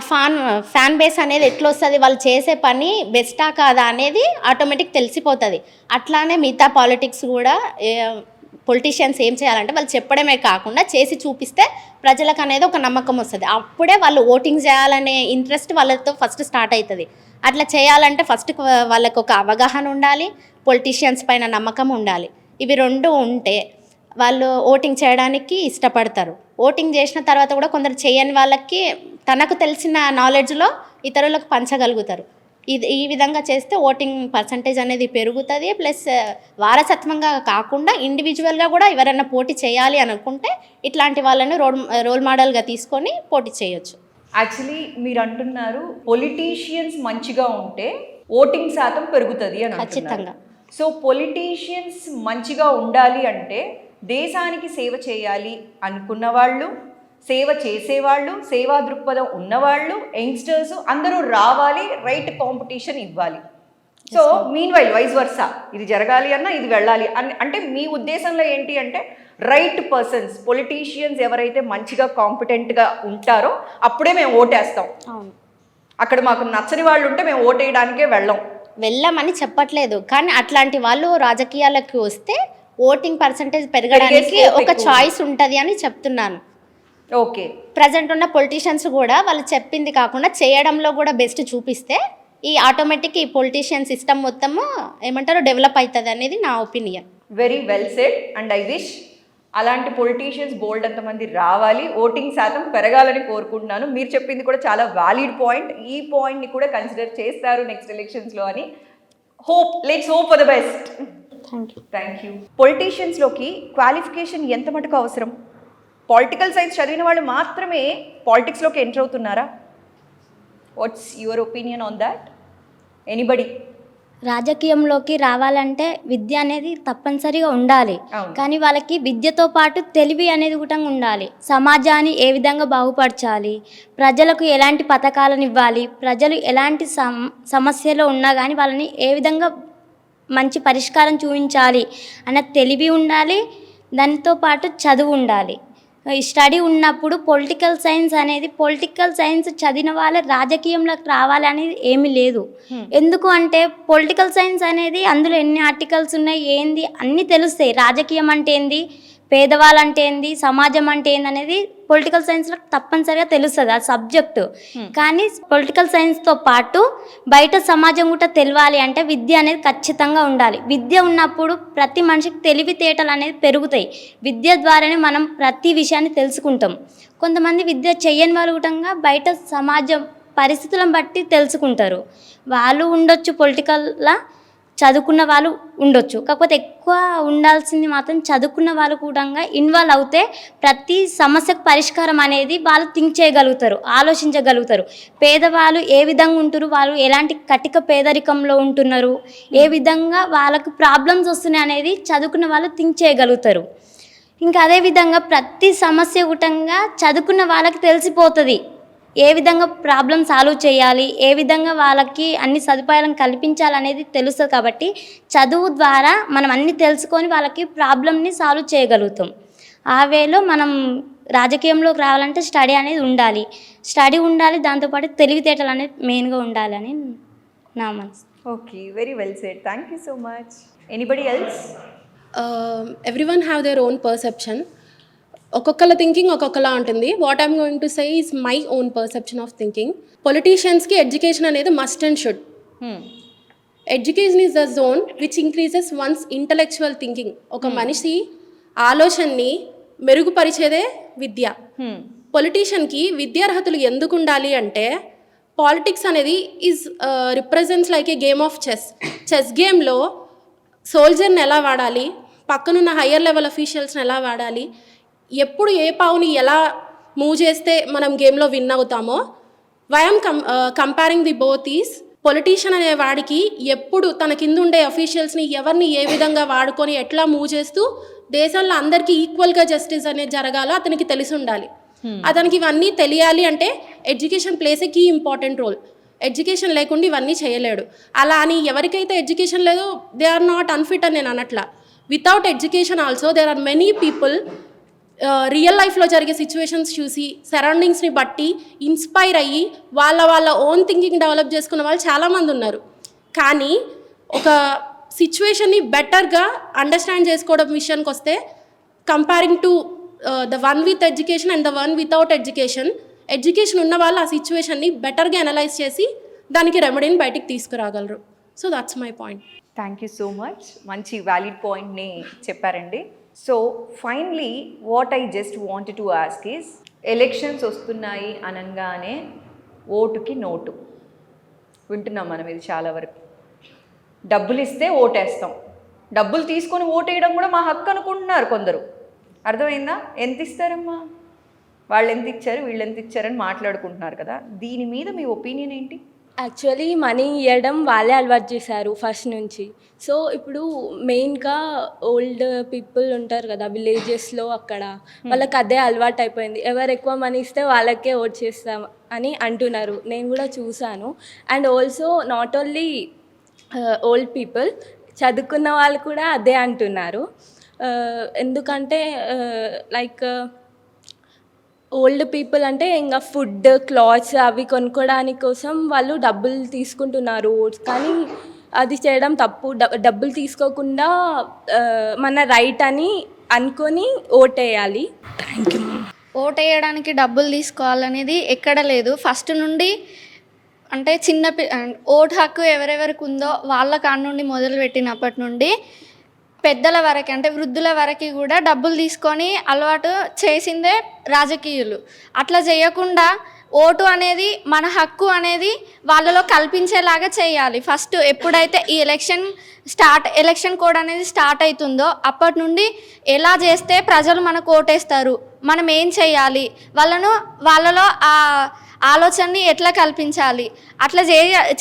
ఫ్యాన్ బేస్ అనేది ఎట్లా వస్తుంది, వాళ్ళు చేసే పని బెస్టా కాదా అనేది ఆటోమేటిక్ తెలిసిపోతుంది. అట్లానే మిగతా పాలిటిక్స్ కూడా పొలిటీషియన్స్ ఏం చేయాలంటే వాళ్ళు చెప్పడమే కాకుండా చేసి చూపిస్తే ప్రజలకు అనేది ఒక నమ్మకం వస్తుంది. అప్పుడే వాళ్ళు ఓటింగ్ చేయాలనే ఇంట్రెస్ట్ వాళ్ళతో ఫస్ట్ స్టార్ట్ అవుతుంది. అట్లా చేయాలంటే ఫస్ట్ వాళ్ళకు ఒక అవగాహన ఉండాలి, పొలిటీషియన్స్ పైన నమ్మకం ఉండాలి. ఇవి రెండు ఉంటే వాళ్ళు ఓటింగ్ చేయడానికి ఇష్టపడతారు. ఓటింగ్ చేసిన తర్వాత కూడా కొందరు చేయని వాళ్ళకి తనకు తెలిసిన నాలెడ్జ్లో ఇతరులకు పంచగలుగుతారు. ఈ విధంగా చేస్తే ఓటింగ్ పర్సంటేజ్ అనేది పెరుగుతుంది. ప్లస్ వారసత్వంగా కాకుండా ఇండివిజువల్గా కూడా ఎవరైనా పోటీ చేయాలి అనుకుంటే ఇట్లాంటి వాళ్ళని రోల్ మోడల్గా తీసుకొని పోటీ చేయొచ్చు. యాక్చువల్లీ మీరు అంటున్నారు పొలిటీషియన్స్ మంచిగా ఉంటే ఓటింగ్ శాతం పెరుగుతుంది అని అంటున్నారు. ఖచ్చితంగా. సో పొలిటీషియన్స్ మంచిగా ఉండాలి అంటే దేశానికి సేవ చేయాలి అనుకున్న వాళ్ళు, సేవ చేసేవాళ్ళు, సేవా దృక్పథం ఉన్నవాళ్ళు, యంగ్స్టర్స్ అందరూ రావాలి, రైట్ కాంపిటీషన్ ఇవ్వాలి. సో మీన్ వైస్ వర్సా ఇది జరగాలి అన్నా ఇది వెళ్ళాలి అంటే మీ ఉద్దేశంలో ఏంటి అంటే రైట్ పర్సన్స్, పొలిటీషియన్స్ ఎవరైతే మంచిగా కాంపిటెంట్గా ఉంటారో అప్పుడే మేము ఓటేస్తాం. అవును. అక్కడ మాకు నచ్చని వాళ్ళు ఉంటే మేము ఓటేయడానికే వెళ్ళమని చెప్పట్లేదు, కానీ అట్లాంటి వాళ్ళు రాజకీయాలకు వస్తే ఓటింగ్ పర్సంటేజ్ పెరగడానికి ఒక చాయిస్ ఉంటుంది అని చెప్తున్నాను. ఓకే. ప్రజెంట్ ఉన్న పొలిటీషియన్స్ కూడా వాళ్ళు చెప్పింది కాకుండా చేయడంలో కూడా బెస్ట్ చూపిస్తే ఈ ఆటోమేటిక్ ఈ పొలిటీషియన్ సిస్టమ్ మొత్తము ఏమంటారు డెవలప్ అవుతుంది అనేది నా opinion. Very well said. And I wish అలాంటి పొలిటీషియన్స్ బోల్డ్ అంతమంది రావాలి, ఓటింగ్ శాతం పెరగాలని కోరుకుంటున్నాను. మీరు చెప్పింది కూడా చాలా వ్యాలిడ్ పాయింట్. ఈ పాయింట్ని కూడా కన్సిడర్ చేస్తారు నెక్స్ట్ ఎలక్షన్స్లో అని let's hope for the best. Thank you. పొలిటీషియన్స్లోకి క్వాలిఫికేషన్ ఎంత మటుకు అవసరం? పొలిటికల్ సైన్స్ చదివిన వాళ్ళు మాత్రమే పాలిటిక్స్లోకి ఎంటర్ అవుతున్నారా? What's your opinion on that? Anybody? రాజకీయంలోకి రావాలంటే విద్య అనేది తప్పనిసరిగా ఉండాలి. కానీ వాళ్ళకి విద్యతో పాటు తెలివి అనేది కూడా ఉండాలి. సమాజాన్ని ఏ విధంగా బాగుపరచాలి, ప్రజలకు ఎలాంటి పథకాలను ఇవ్వాలి, ప్రజలు ఎలాంటి సమస్యలో ఉన్నా కానీ వాళ్ళని ఏ విధంగా మంచి పరిష్కారం చూపించాలి అన్న తెలివి ఉండాలి. దానితో పాటు చదువు ఉండాలి. స్టడీ ఉన్నప్పుడు పొలిటికల్ సైన్స్ చదివిన వాళ్ళ రాజకీయంలోకి రావాలి అనేది ఏమీ లేదు. ఎందుకు అంటే పొలిటికల్ సైన్స్ అనేది అందులో ఎన్ని ఆర్టికల్స్ ఉన్నాయి, ఏంది అన్నీ తెలుస్తాయి. రాజకీయం అంటే ఏంది, పేదవాళ్ళు అంటే ఏంది, సమాజం అంటే ఏంది అనేది పొలిటికల్ సైన్స్లో తప్పనిసరిగా తెలుస్తుంది ఆ సబ్జెక్టు. కానీ పొలిటికల్ సైన్స్తో పాటు బయట సమాజం కూడా తెలియాలి అంటే విద్య అనేది ఖచ్చితంగా ఉండాలి. విద్య ఉన్నప్పుడు ప్రతి మనిషికి తెలివితేటలు అనేది పెరుగుతాయి. విద్య ద్వారానే మనం ప్రతి విషయాన్ని తెలుసుకుంటాం. కొంతమంది విద్య చెయ్యని వాళ్ళు కూడా బయట సమాజం పరిస్థితులను బట్టి తెలుసుకుంటారు. వాళ్ళు ఉండొచ్చు, పొలిటికల్లా చదువుకున్న వాళ్ళు ఉండొచ్చు. కాకపోతే ఎక్కువ ఉండాల్సింది మాత్రం చదువుకున్న వాళ్ళు కూడా ఇన్వాల్వ్ అవుతే ప్రతి సమస్యకు పరిష్కారం అనేది వాళ్ళు థింక్ చేయగలుగుతారు, ఆలోచించగలుగుతారు. పేదవాళ్ళు ఏ విధంగా ఉంటారు, వాళ్ళు ఎలాంటి కటిక పేదరికంలో ఉంటున్నారు, ఏ విధంగా వాళ్ళకు ప్రాబ్లమ్స్ వస్తున్నాయి అనేది చదువుకున్న వాళ్ళు థింక్ చేయగలుగుతారు. ఇంకా అదేవిధంగా ప్రతి సమస్య కూటంగా చదువుకున్న వాళ్ళకి తెలిసిపోతుంది. ఏ విధంగా ప్రాబ్లం సాల్వ్ చేయాలి, ఏ విధంగా వాళ్ళకి అన్ని సదుపాయాలను కల్పించాలనేది తెలుస్తుంది. కాబట్టి చదువు ద్వారా మనం అన్నీ తెలుసుకొని వాళ్ళకి ప్రాబ్లమ్ని సాల్వ్ చేయగలుగుతాం. ఆ వేలో మనం రాజకీయంలోకి రావాలంటే స్టడీ అనేది ఉండాలి. దాంతోపాటు తెలివితేటలు అనేది మెయిన్గా ఉండాలని నా మనసు. Okay, very well said. Thank you so much. Anybody else? Everyone have their own perception. ఒక్కొక్కళ్ళ థింకింగ్ ఒక్కొక్కలా ఉంటుంది. What I'm going to say is my own perception of thinking. పొలిటీషియన్స్కి ఎడ్యుకేషన్ అనేది must and should. Education is the zone which increases one's intellectual thinking. ఒక మనిషి ఆలోచనని మెరుగుపరిచేదే విద్య. పొలిటీషియన్కి విద్యార్హతలు ఎందుకు ఉండాలి అంటే పాలిటిక్స్ అనేది is represents like A game of chess గేమ్లో సోల్జర్ని ఎలా వాడాలి, పక్కనున్న హయ్యర్ లెవెల్ అఫీషియల్స్ని ఎలా వాడాలి, ఎప్పుడు ఏ పావుని ఎలా మూవ్ చేస్తే మనం గేమ్లో విన్ అవుతామో, why I'm comparing the both is politician అనే వాడికి ఎప్పుడు తన కింద ఉండే అఫీషియల్స్ని ఎవరిని ఏ విధంగా వాడుకొని ఎట్లా మూవ్ చేస్తూ దేశంలో అందరికీ ఈక్వల్గా జస్టిస్ అనేది జరగాలో అతనికి తెలిసి ఉండాలి. అతనికి ఇవన్నీ తెలియాలి అంటే ఎడ్యుకేషన్ ప్లేస్ ఏ కీ ఇంపార్టెంట్ రోల్. ఎడ్యుకేషన్ లేకుండా ఇవన్నీ చేయలేడు. అలా అని ఎవరికైతే ఎడ్యుకేషన్ లేదో దే ఆర్ నాట్ అన్ఫిట్ అని నేను అనట్లా. Without education also there are many people real లైఫ్లో జరిగే సిచ్యువేషన్స్ చూసి సరౌండింగ్స్ని బట్టి ఇన్స్పైర్ అయ్యి వాళ్ళ ఓన్ థింకింగ్ డెవలప్ చేసుకున్న వాళ్ళు చాలామంది ఉన్నారు. కానీ ఒక సిచ్యువేషన్ని బెటర్గా అండర్స్టాండ్ చేసుకోవడం విషయానికి వస్తే comparing to the one with education and the one without education ఉన్న వాళ్ళు ఆ సిచ్యువేషన్ని బెటర్గా అనలైజ్ చేసి దానికి రెమెడీని బయటికి తీసుకురాగలరు. So that's my point. Thank you so much. మంచి వ్యాలిడ్ పాయింట్ని చెప్పారండి. So finally what I just wanted to ask is, elections వస్తున్నాయి అనగానే ఓటుకి నోటు వింటున్నాం మనం. ఇది చాలా వరకు డబ్బులు ఇస్తే ఓటేస్తాం, డబ్బులు తీసుకొని ఓటేయడం కూడా మా హక్కు అనుకుంటున్నారు కొందరు. అర్థమైందా? ఎంత ఇస్తారమ్మా, వాళ్ళు ఎంత ఇచ్చారు, వీళ్ళు ఎంత ఇచ్చారని మాట్లాడుకుంటున్నారు కదా. దీని మీద మీ ఒపీనియన్ ఏంటి? యాక్చువల్లీ మనీ ఇవ్వడం వాళ్ళే అలవాటు చేశారు ఫస్ట్ నుంచి. సో ఇప్పుడు మెయిన్గా ఓల్డ్ పీపుల్ ఉంటారు కదా విలేజెస్లో, అక్కడ వాళ్ళకి అదే అలవాటు అయిపోయింది. ఎవరు ఎక్కువ మనీ ఇస్తే వాళ్ళకే ఓట్ చేస్తాం అని అంటున్నారు. నేను కూడా చూశాను. And also not only old people, చదువుకున్న వాళ్ళు కూడా అదే అంటున్నారు. ఎందుకంటే లైక్ ఓల్డ్ పీపుల్ అంటే ఇంకా ఫుడ్, క్లాత్స్ అవి కొనుక్కోవడానికి కోసం వాళ్ళు డబ్బులు తీసుకుంటున్నారు. కానీ అది చేయడం తప్పు. డబ్బులు తీసుకోకుండా మన రైట్ అని అనుకొని ఓటేయాలి. Thank you. ఓటేయడానికి డబ్బులు తీసుకోవాలనేది ఎక్కడ లేదు. ఫస్ట్ నుండి అంటే ఓటు హక్కు ఎవరెవరికి ఉందో వాళ్ళ కాడ నుండి మొదలుపెట్టినప్పటి నుండి పెద్దల వరకు అంటే వృద్ధుల వరకు కూడా డబ్బులు తీసుకొని అలవాటు చేసిందే రాజకీయులు. అట్లా చేయకుండా ఓటు అనేది మన హక్కు అనేది వాళ్ళలో కల్పించేలాగా చేయాలి. ఫస్ట్ ఎప్పుడైతే ఈ ఎలక్షన్ కోడ్ అనేది స్టార్ట్ అవుతుందో అప్పటి నుండి ఎలా చేస్తే ప్రజలు మనకు ఓటేస్తారు, మనం ఏం చేయాలి, వాళ్ళలో ఆ ఆలోచనని ఎట్లా కల్పించాలి, అట్లా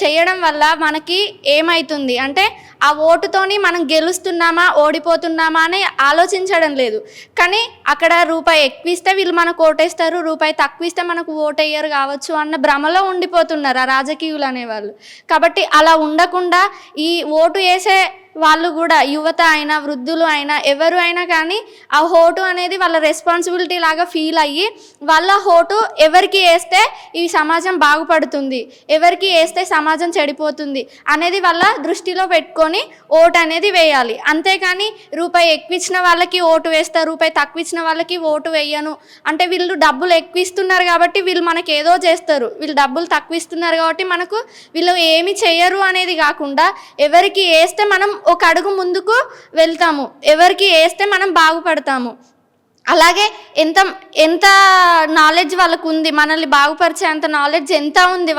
చేయడం వల్ల మనకి ఏమవుతుంది అంటే ఆ ఓటుతోని మనం గెలుస్తున్నామా ఓడిపోతున్నామా అని ఆలోచించడం లేదు. కానీ అక్కడ రూపాయి ఎక్కువ ఇస్తే వీళ్ళు మనకు ఓటేస్తారు, రూపాయి తక్కువ ఇస్తే మనకు ఓటేయరు కావచ్చు అన్న భ్రమలో ఉండిపోతున్నారు ఆ రాజకీయులు అనేవాళ్ళు. కాబట్టి అలా ఉండకుండా ఈ ఓటు వేసే వాళ్ళు కూడా యువత అయినా వృద్ధులు అయినా ఎవరు అయినా కానీ ఆ ఓటు అనేది వాళ్ళ రెస్పాన్సిబిలిటీ లాగా ఫీల్ అయ్యి వాళ్ళ ఓటు ఎవరికి వేస్తే ఈ సమాజం బాగుపడుతుంది, ఎవరికి వేస్తే సమాజం చెడిపోతుంది అనేది వాళ్ళ దృష్టిలో పెట్టుకొని ఓటు అనేది వేయాలి. అంతేకాని రూపాయి ఎక్కువ ఇచ్చిన వాళ్ళకి ఓటు వేస్తారు, రూపాయి తక్కువ ఇచ్చిన వాళ్ళకి ఓటు వేయను అంటే వీళ్ళు డబ్బులు ఎక్కువ ఇస్తున్నారు కాబట్టి వీళ్ళు మనకి ఏదో చేస్తారు, వీళ్ళు డబ్బులు తక్కువ ఇస్తున్నారు కాబట్టి మనకు వీళ్ళు ఏమి చేయరు అనేది కాకుండా ఎవరికి వేస్తే మనం ఒక అడుగు ముందుకు వెళ్తాము, ఎవరికి వేస్తే మనం బాగుపడతాము. అలాగే ఎంత నాలెడ్జ్ వాళ్ళకు ఉంది, మనల్ని బాగుపరిచే అంత నాలెడ్జ్ ఎంత ఉంది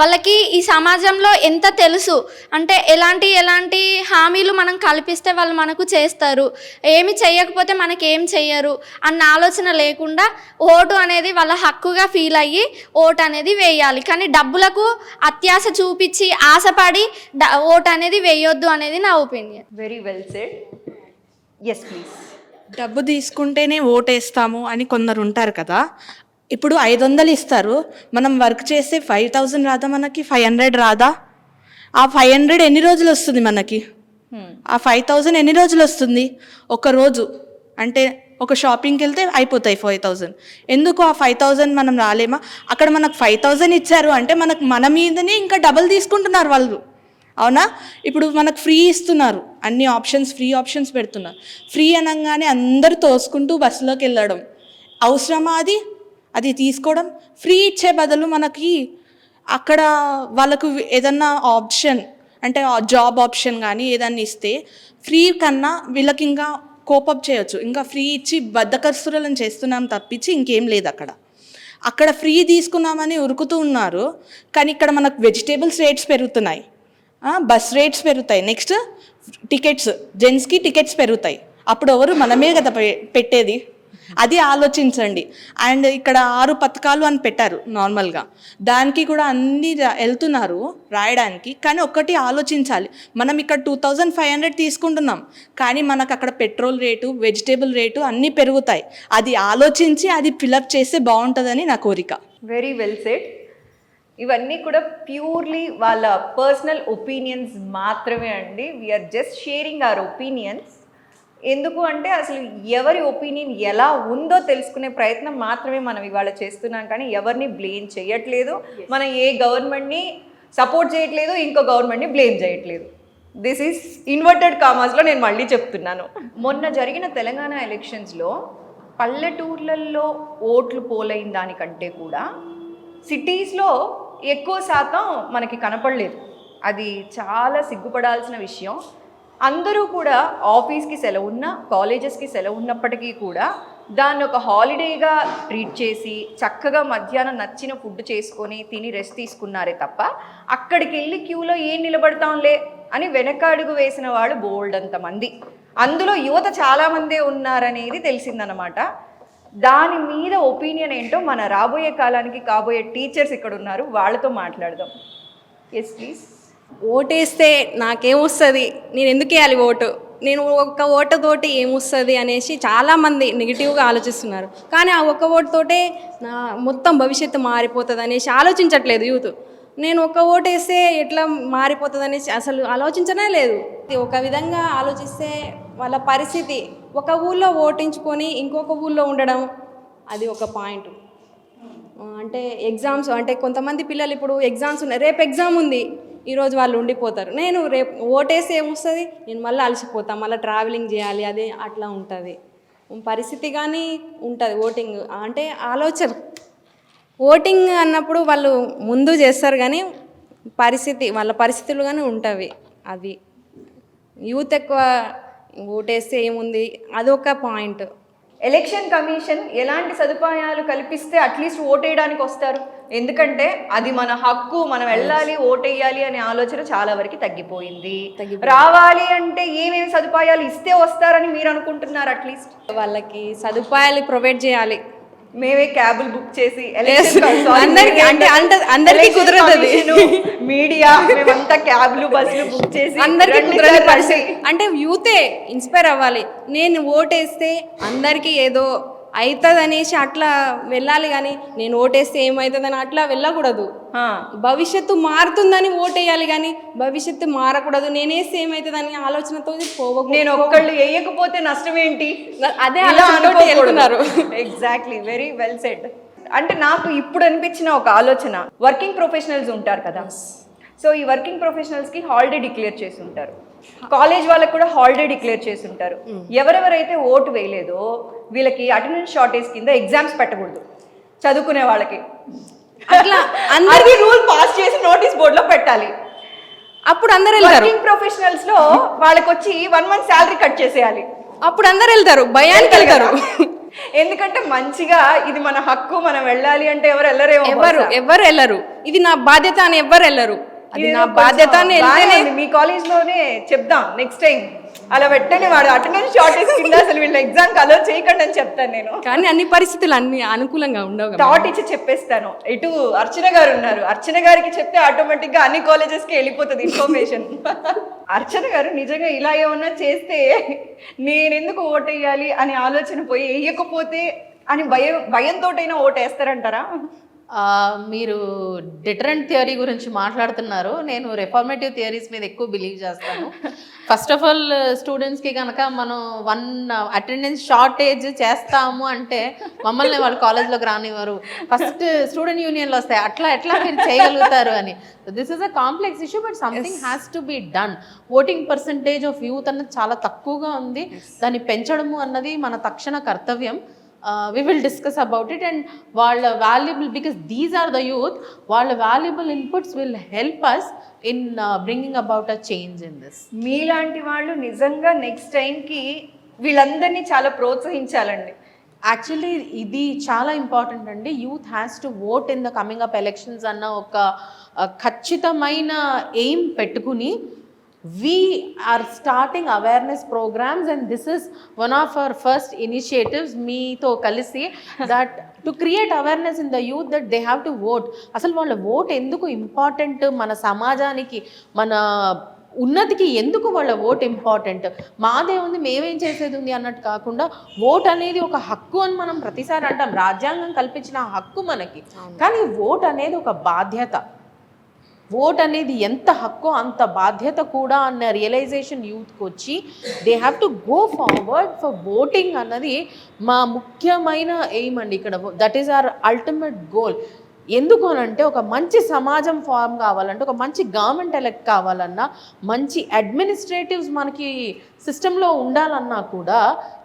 వాళ్ళకి ఈ సమాజంలో ఎంత తెలుసు అంటే ఎలాంటి హామీలు మనం కల్పిస్తే వాళ్ళు మనకు చేస్తారు, ఏమి చేయకపోతే మనకి ఏం చెయ్యరు అన్న ఆలోచన లేకుండా ఓటు అనేది వాళ్ళ హక్కుగా ఫీల్ అయ్యి ఓటు అనేది వేయాలి. కానీ డబ్బులకు అత్యాశ చూపించి ఆశపడి ఓటు అనేది వేయొద్దు అనేది నా opinion. Very well said. Yes please. డబ్బు తీసుకుంటేనే ఓటేస్తాము అని కొందరు ఉంటారు కదా. ఇప్పుడు 500 ఇస్తారు, మనం వర్క్ చేస్తే 5000 రాదా, మనకి 500 రాదా? ఆ 500 ఎన్ని రోజులు వస్తుంది మనకి? ఆ 5000 ఎన్ని రోజులు వస్తుంది? ఒక రోజు అంటే ఒక షాపింగ్కి వెళ్తే అయిపోతాయి 5000. ఎందుకు ఆ 5000 మనం రాలేమా? అక్కడ మనకు 5000 ఇచ్చారు అంటే మన మీదనే ఇంకా డబల్ తీసుకుంటున్నారు వాళ్ళు. అవునా? ఇప్పుడు మనకు ఫ్రీ ఇస్తున్నారు, అన్ని ఫ్రీ ఆప్షన్స్ పెడుతున్నారు. ఫ్రీ అనగానే అందరూ తోసుకుంటూ బస్సులోకి వెళ్ళడం అవసరమా? అది తీసుకోవడం. ఫ్రీ ఇచ్చే బదులు మనకి అక్కడ వాళ్ళకు ఏదన్నా ఆప్షన్ అంటే జాబ్ ఆప్షన్ కానీ ఏదన్నా ఇస్తే ఫ్రీ కన్నా వీళ్ళకి ఇంకా కోపప్ చేయొచ్చు. ఇంకా ఫ్రీ ఇచ్చి బద్దకస్తులను చేస్తున్నాం తప్పించి ఇంకేం లేదు. అక్కడ ఫ్రీ తీసుకున్నామని ఉరుకుతూ ఉన్నారు, కానీ ఇక్కడ మనకు వెజిటేబుల్స్ రేట్స్ పెరుగుతున్నాయి, బస్ రేట్స్ పెరుగుతాయి, నెక్స్ట్ టికెట్స్, జెంట్స్కి టికెట్స్ పెరుగుతాయి. అప్పుడు ఎవరు? మనమే కదా పెట్టేది. అది ఆలోచించండి. అండ్ ఇక్కడ 6 పథకాలు అని పెట్టారు నార్మల్గా, దానికి కూడా అన్ని వెళ్తున్నారు రాయడానికి. కానీ ఒక్కటి ఆలోచించాలి, మనం ఇక్కడ 2500 తీసుకుంటున్నాం, కానీ మనకు అక్కడ పెట్రోల్ రేటు, వెజిటేబుల్ రేటు అన్నీ పెరుగుతాయి. అది ఆలోచించి అది ఫిలప్ చేస్తే బాగుంటుందని నా కోరిక. Very well said. ఇవన్నీ కూడా ప్యూర్లీ వాళ్ళ పర్సనల్ ఒపీనియన్స్ మాత్రమే అండి. We are just sharing our opinions. ఎందుకు అంటే అసలు ఎవరి ఒపీనియన్ ఎలా ఉందో తెలుసుకునే ప్రయత్నం మాత్రమే మనం ఇవాళ చేస్తున్నాం, కానీ ఎవరిని బ్లేమ్ చేయట్లేదు. మనం ఏ గవర్నమెంట్ని సపోర్ట్ చేయట్లేదు, ఇంకో గవర్నమెంట్ని బ్లేమ్ చేయట్లేదు. దిస్ ఈజ్ ఇన్వర్టెడ్ కామర్స్లో నేను మళ్ళీ చెప్తున్నాను. మొన్న జరిగిన తెలంగాణ ఎలక్షన్స్లో పల్లెటూర్లలో ఓట్లు పోలైన దానికంటే కూడా సిటీస్లో ఎక్కువ శాతం మనకి కనపడలేదు. అది చాలా సిగ్గుపడాల్సిన విషయం. అందరూ కూడా ఆఫీస్కి సెలవు ఉన్నా, కాలేజెస్కి సెలవు ఉన్నప్పటికీ కూడా దాన్ని ఒక హాలిడేగా ట్రీట్ చేసి చక్కగా మధ్యాహ్నం నచ్చిన ఫుడ్ చేసుకొని తిని రెస్ట్ తీసుకున్నారే తప్ప అక్కడికి వెళ్ళి క్యూలో ఏం నిలబడతాంలే అని వెనక అడుగు వేసిన వాళ్ళు బోల్డ్ అంతమంది. అందులో యువత చాలామందే ఉన్నారనేది తెలిసిందనమాట. దాని మీద ఒపీనియన్ ఏంటో మన రాబోయే కాలానికి కాబోయే టీచర్స్ ఇక్కడ ఉన్నారు, వాళ్ళతో మాట్లాడదాం. Yes please. ఓటేస్తే నాకేమొస్తుంది, నేను ఎందుకు వేయాలి ఓటు, నేను ఒక్క ఓటుతోటి ఏమొస్తుంది అనేసి చాలామంది నెగిటివ్గా ఆలోచిస్తున్నారు. కానీ ఆ ఒక్క ఓటుతోటే నా మొత్తం భవిష్యత్తు మారిపోతుంది అనేసి ఆలోచించట్లేదు యూత్. నేను ఒక్క ఓటు వేస్తే ఎట్లా మారిపోతుంది అనేసి అసలు ఆలోచించనే లేదు. ఒక విధంగా ఆలోచిస్తే వాళ్ళ పరిస్థితి, ఒక ఊళ్ళో ఓటించుకొని ఇంకొక ఊళ్ళో ఉండడం, అది ఒక పాయింట్. అంటే ఎగ్జామ్స్, అంటే కొంతమంది పిల్లలు ఇప్పుడు ఎగ్జామ్స్ ఉన్నాయి, రేపు ఎగ్జామ్ ఉంది, ఈరోజు వాళ్ళు ఉండిపోతారు. నేను రేపు ఓటేసి ఏమొస్తుంది, నేను మళ్ళీ అలసిపోతాను, మళ్ళీ ట్రావెలింగ్ చేయాలి, అదే అట్లా ఉంటుంది పరిస్థితి. కానీ ఉంటుంది ఓటింగ్ అంటే ఆలోచన. ఓటింగ్ అన్నప్పుడు వాళ్ళు ముందు చేస్తారు, కానీ పరిస్థితి వాళ్ళ పరిస్థితులు కానీ ఉంటవి. అవి యూత్ ఎక్కువ ఓటేస్తే ఏముంది, అదొక పాయింట్. ఎలక్షన్ కమిషన్ ఎలాంటి సదుపాయాలు కల్పిస్తే అట్లీస్ట్ ఓటేయడానికి వస్తారు? ఎందుకంటే అది మన హక్కు, మనం వెళ్ళాలి ఓటేయాలి అనే ఆలోచన చాలా వరకు తగ్గిపోయింది. రావాలి అంటే ఏమేమి సదుపాయాలు ఇస్తే వస్తారని మీరు అనుకుంటున్నారు? అట్లీస్ట్ వాళ్ళకి సదుపాయాలు ప్రొవైడ్ చేయాలి. మేమే క్యాబులు బుక్ చేసి అందరికీ కుదరదు, మీడియా మేమంతా క్యాబ్లు బస్సులు బుక్ చేసి అందరికీ కుదరదు పరిస్థితి. అంటే యూతే ఇన్స్పైర్ అవ్వాలి, నేను ఓటేస్తే అందరికీ ఏదో అవుతుంది అనేసి అట్లా వెళ్ళాలి, కానీ నేను ఓటేస్తే ఏమవుతుందని అట్లా వెళ్ళకూడదు. భవిష్యత్తు మారుతుందని ఓటేయాలి, కానీ భవిష్యత్తు మారకూడదు, నేనేస్తే ఏమవుతుందని ఆలోచనతో పోవకూడదు. నేను ఒక్కళ్ళు వేయకపోతే నష్టం ఏంటి, అదే అనుకుంటున్నారు. Exactly, very well said. అంటే నాకు ఇప్పుడు అనిపించిన ఒక ఆలోచన, వర్కింగ్ ప్రొఫెషనల్స్ ఉంటారు కదా, సో ఈ వర్కింగ్ ప్రొఫెషనల్స్కి హాలిడే డిక్లేర్ చేసి ఉంటారు, కాలేజ్ వాళ్ళకి కూడా హాలిడే డిక్లేర్ చేసి ఉంటారు. ఎవరెవరైతే ఓటు వేయలేదో వీళ్ళకి అటెండెన్స్ షార్టేజ్ కింద ఎగ్జామ్స్ పెట్టకూడదు చదువుకునే వాళ్ళకి. అట్లా అందరికీ రూల్ పాస్ చేసి నోటీస్ బోర్డులో పెట్టాలి. అప్పుడు అందరు వెళ్తారు. వర్కింగ్ ప్రొఫెషనల్స్ లో వాళ్ళకి వచ్చి 1 month శాలరీ కట్ చేసేయాలి. అప్పుడు అందరు వెళ్తారు, భయానికి వెళ్తారు. ఎందుకంటే మంచిగా ఇది మన హక్కు, మనం వెళ్ళాలి అంటే ఎవరు వెళ్ళరేమో, ఎవరు వెళ్ళరు, ఇది నా బాధ్యత అని ఎవరు వెళ్ళరు. అది నా బాధ్యత. మీ కాలేజ్ లోనే చెప్దాం నెక్స్ట్ టైం, అలా పెట్టని వాడు అటెండెన్స్ షార్టేజ్ కింద అసలు వీళ్ళ ఎగ్జామ్ అలో చేయకండి అని చెప్తాను నేను. కానీ అన్ని పరిస్థితులు అన్ని అనుకూలంగా ఉండవు, థాట్ ఇచ్చి చెప్పేస్తాను. ఇటు అర్చన గారు ఉన్నారు, అర్చన గారికి చెప్తే ఆటోమేటిక్ గా అన్ని కాలేజెస్కి వెళ్ళిపోతుంది ఇన్ఫర్మేషన్. అర్చన గారు నిజంగా ఇలా ఏమన్నా చేస్తే నేను ఎందుకు ఓటేయాలి అని ఆలోచన పోయి వేయకపోతే అని భయంతోటైనా ఓటేస్తారంటారా? మీరు డిటరెంట్ థియరీ గురించి మాట్లాడుతున్నారు, నేను రిఫార్మేటివ్ థియరీస్ మీద ఎక్కువ బిలీవ్ చేస్తాను. ఫస్ట్ ఆఫ్ ఆల్ స్టూడెంట్స్కి కనుక మనం 1 అటెండెన్స్ షార్టేజ్ చేస్తాము అంటే మమ్మల్ని వాళ్ళు కాలేజ్లోకి రానివ్వరు, ఫస్ట్ స్టూడెంట్ యూనియన్లు వస్తాయి, అట్లా ఎట్లా మీరు చేయగలుగుతారు అని. This is a complex issue, but something has to be done. Voting percentage of youth అన్నది చాలా తక్కువగా ఉంది, దాన్ని పెంచడము అన్నది మన తక్షణ కర్తవ్యం. We will discuss about it, and వాళ్ళ valuable, because these are the youth, వాళ్ళ valuable inputs will help us in bringing about a change in this. మీలాంటి వాళ్ళు నిజంగా నెక్స్ట్ టైంకి వీళ్ళందరినీ చాలా ప్రోత్సహించాలండి. యాక్చువల్లీ ఇది చాలా ఇంపార్టెంట్ అండి. Youth has to vote in the coming up elections అన్న ఒక ఖచ్చితమైన ఎయిమ్ పెట్టుకుని we are starting awareness programs, and this is one of our first initiatives meeto kalisi, that to create awareness in the youth that they have to vote. అసలు వాళ్ళ vote ఎందుకు important, మన సమాజానికి మన ఉన్నతికి ఎందుకు వాళ్ళ ఓట్ ఇంపార్టెంట్, మాదే ఉంది మేమేం చేసేది ఉంది అన్నట్టు కాకుండా ఓట్ అనేది ఒక హక్కు అని మనం ప్రతిసారి అంటాం, రాజ్యాంగం కల్పించిన హక్కు మనకి, కానీ ఓట్ అనేది ఒక బాధ్యత. ఓట్ అనేది ఎంత హక్కు అంత బాధ్యత కూడా అన్న రియలైజేషన్ యూత్కి వచ్చి they have to go forward for voting అన్నది మా ముఖ్యమైన ఎయిమ్ అండి ఇక్కడ. That is our ultimate goal. ఎందుకు అనంటే ఒక మంచి సమాజం ఫామ్ కావాలంటే, ఒక మంచి గవర్నమెంట్ ఎలక్ట్ కావాలన్నా, మంచి అడ్మినిస్ట్రేటివ్స్ మనకి సిస్టంలో ఉండాలన్నా కూడా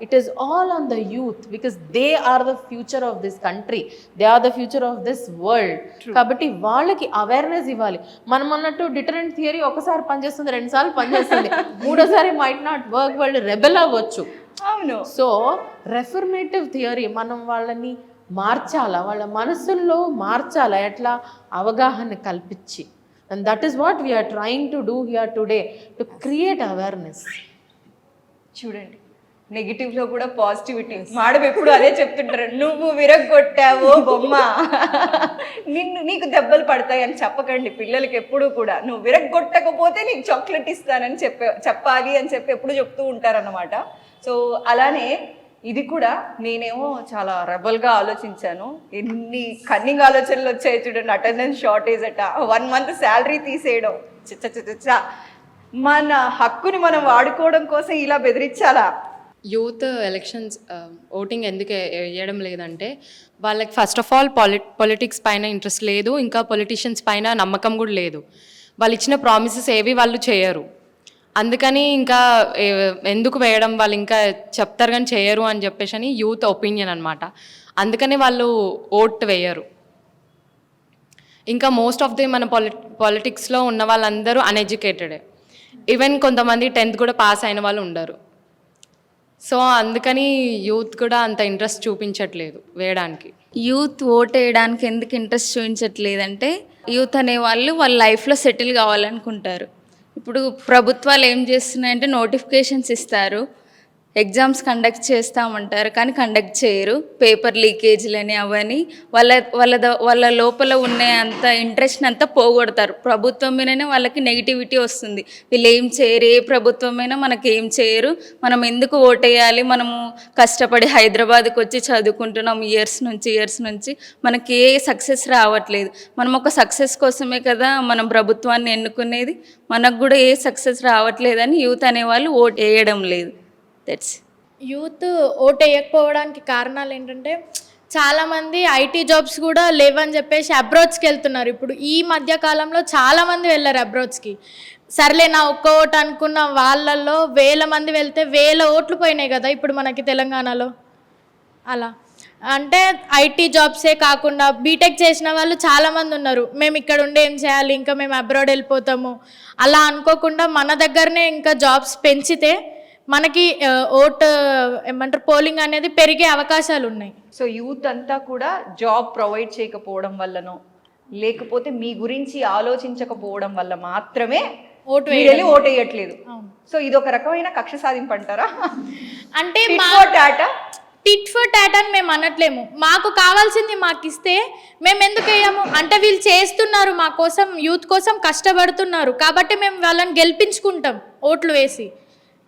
it is all on the youth, because they are the future of this country, they are the future of this world. కాబట్టి వాళ్ళకి అవేర్నెస్ ఇవ్వాలి. మనం అన్నట్టు డిటరెంట్ థియరీ ఒకసారి పనిచేస్తుంది, 2 సార్లు పనిచేస్తుంది, 3ఓసారి మైట్ నాట్ వర్క్, వాళ్ళు రెబెల్ అవ్వచ్చు. అవును. సో రెఫర్మేటివ్ థియరీ మనం వాళ్ళని మార్చాలా, వాళ్ళ మనసుల్లో మార్చాలా, ఎట్లా అవగాహన కల్పించి. And that is what we are trying to do here today, to create awareness. చూడండి, నెగిటివ్లో కూడా పాజిటివిటీ. మేడం ఎప్పుడు అదే చెప్తుంటారు, నువ్వు విరగొట్టావో బొమ్మ నీకు దెబ్బలు పడతాయి అని చెప్పకండి పిల్లలకి ఎప్పుడు కూడా. నువ్వు విరగొట్టకపోతే నీకు చాక్లెట్ ఇస్తానని చెప్పాలి అని చెప్పి ఎప్పుడు చెప్తూ ఉంటారన్నమాట. సో అలానే ఇది కూడా నేనేమో చాలా రెబల్గా ఆలోచించాను. ఎన్ని కన్నింగ్ ఆలోచనలు వచ్చాయి చూడండి. అటెండెన్స్ షార్టేజ్ అట, 1 month శాలరీ తీసేయడం, మన హక్కుని మనం వాడుకోవడం కోసం ఇలా బెదిరించాలా? యూత్ ఎలక్షన్స్ ఓటింగ్ ఎందుకు వేయడం లేదంటే, వాళ్ళకి ఫస్ట్ ఆఫ్ ఆల్ పొలిటిక్స్ పైన ఇంట్రెస్ట్ లేదు, ఇంకా పొలిటీషియన్స్ పైన నమ్మకం కూడా లేదు. వాళ్ళు ఇచ్చిన ప్రామిసెస్ ఏవి వాళ్ళు చేయరు. అందుకని ఇంకా ఎందుకు వేయడం, వాళ్ళు ఇంకా చెప్తారు కానీ చేయరు అని చెప్పేసి అని యూత్ ఒపీనియన్ అనమాట. అందుకని వాళ్ళు ఓట్ వేయరు. ఇంకా మోస్ట్ ఆఫ్ ది మన పాలిటిక్స్లో ఉన్న వాళ్ళందరూ అన్ఎడ్యుకేటెడే. ఈవెన్ కొంతమంది 10th కూడా పాస్ అయిన వాళ్ళు ఉండరు. సో అందుకని యూత్ కూడా అంత ఇంట్రెస్ట్ చూపించట్లేదు వేయడానికి. యూత్ ఓట్ వేయడానికి ఎందుకు ఇంట్రెస్ట్ చూపించట్లేదంటే, యూత్ అనేవాళ్ళు వాళ్ళ లైఫ్లో సెటిల్ కావాలనుకుంటారు. ఇప్పుడు ప్రభుత్వాలు ఏం చేస్తున్నాయంటే నోటిఫికేషన్స్ ఇస్తారు, ఎగ్జామ్స్ కండక్ట్ చేస్తామంటారు, కానీ కండక్ట్ చేయరు. పేపర్ లీకేజ్లని అవని వాళ్ళ లోపల ఉన్న అంత ఇంట్రెస్ట్ని అంతా పోగొడతారు. ప్రభుత్వం మీదనే వాళ్ళకి నెగిటివిటీ వస్తుంది. వీళ్ళు ఏం చేయరు, ఏ ప్రభుత్వమైనా మనకి ఏం చేయరు, మనం ఎందుకు ఓటేయాలి, మనము కష్టపడి హైదరాబాద్కి వచ్చి చదువుకుంటున్నాం ఇయర్స్ నుంచి మనకి ఏ సక్సెస్ రావట్లేదు. మనం ఒక సక్సెస్ కోసమే కదా మనం ప్రభుత్వాన్ని ఎన్నుకునేది, మనకు కూడా ఏ సక్సెస్ రావట్లేదని యూత్ అనేవాళ్ళు ఓట్ వేయడం లేదు. యూత్ ఓట్ వేయకపోవడానికి కారణాలు ఏంటంటే, చాలామంది ఐటీ జాబ్స్ కూడా లేవని చెప్పేసి అబ్రాడ్స్కి వెళ్తున్నారు. ఇప్పుడు ఈ మధ్య కాలంలో చాలామంది వెళ్ళారు అబ్రాడ్స్కి. సర్లే నా ఒక్క ఓటు అనుకున్న వాళ్ళల్లో 1000 మంది వెళ్తే 1000 ఓట్లు పోయినాయి కదా ఇప్పుడు మనకి తెలంగాణలో. అలా అంటే ఐటీ జాబ్సే కాకుండా బీటెక్ చేసిన వాళ్ళు చాలామంది ఉన్నారు. మేము ఇక్కడ ఉండి ఏం చేయాలి, ఇంకా మేము అబ్రాడ్ వెళ్ళిపోతాము అలా అనుకోకుండా మన దగ్గరనే ఇంకా జాబ్స్ పెంచితే మనకి ఓట్ ఏమంటారు పోలింగ్ అనేది పెరిగే అవకాశాలు ఉన్నాయి. సో యూత్ అంతా కూడా జాబ్ ప్రొవైడ్ చేయకపోవడం వల్లనో, లేకపోతే మీ గురించి ఆలోచించకపోవడం వల్ల మాత్రమే ఓటు వేయట్లేదు. సో ఇది ఒక రకమైన కక్ష సాధింపు అంటారా? అంటే టిట్ ఫర్ టాట్ అని మేము అనట్లేము. మాకు కావాల్సింది మాకు ఇస్తే మేము ఎందుకు వేయము అంటే, వీళ్ళు చేస్తున్నారు మా కోసం, యూత్ కోసం కష్టపడుతున్నారు కాబట్టి మేము వాళ్ళని గెలిపించుకుంటాం ఓట్లు వేసి.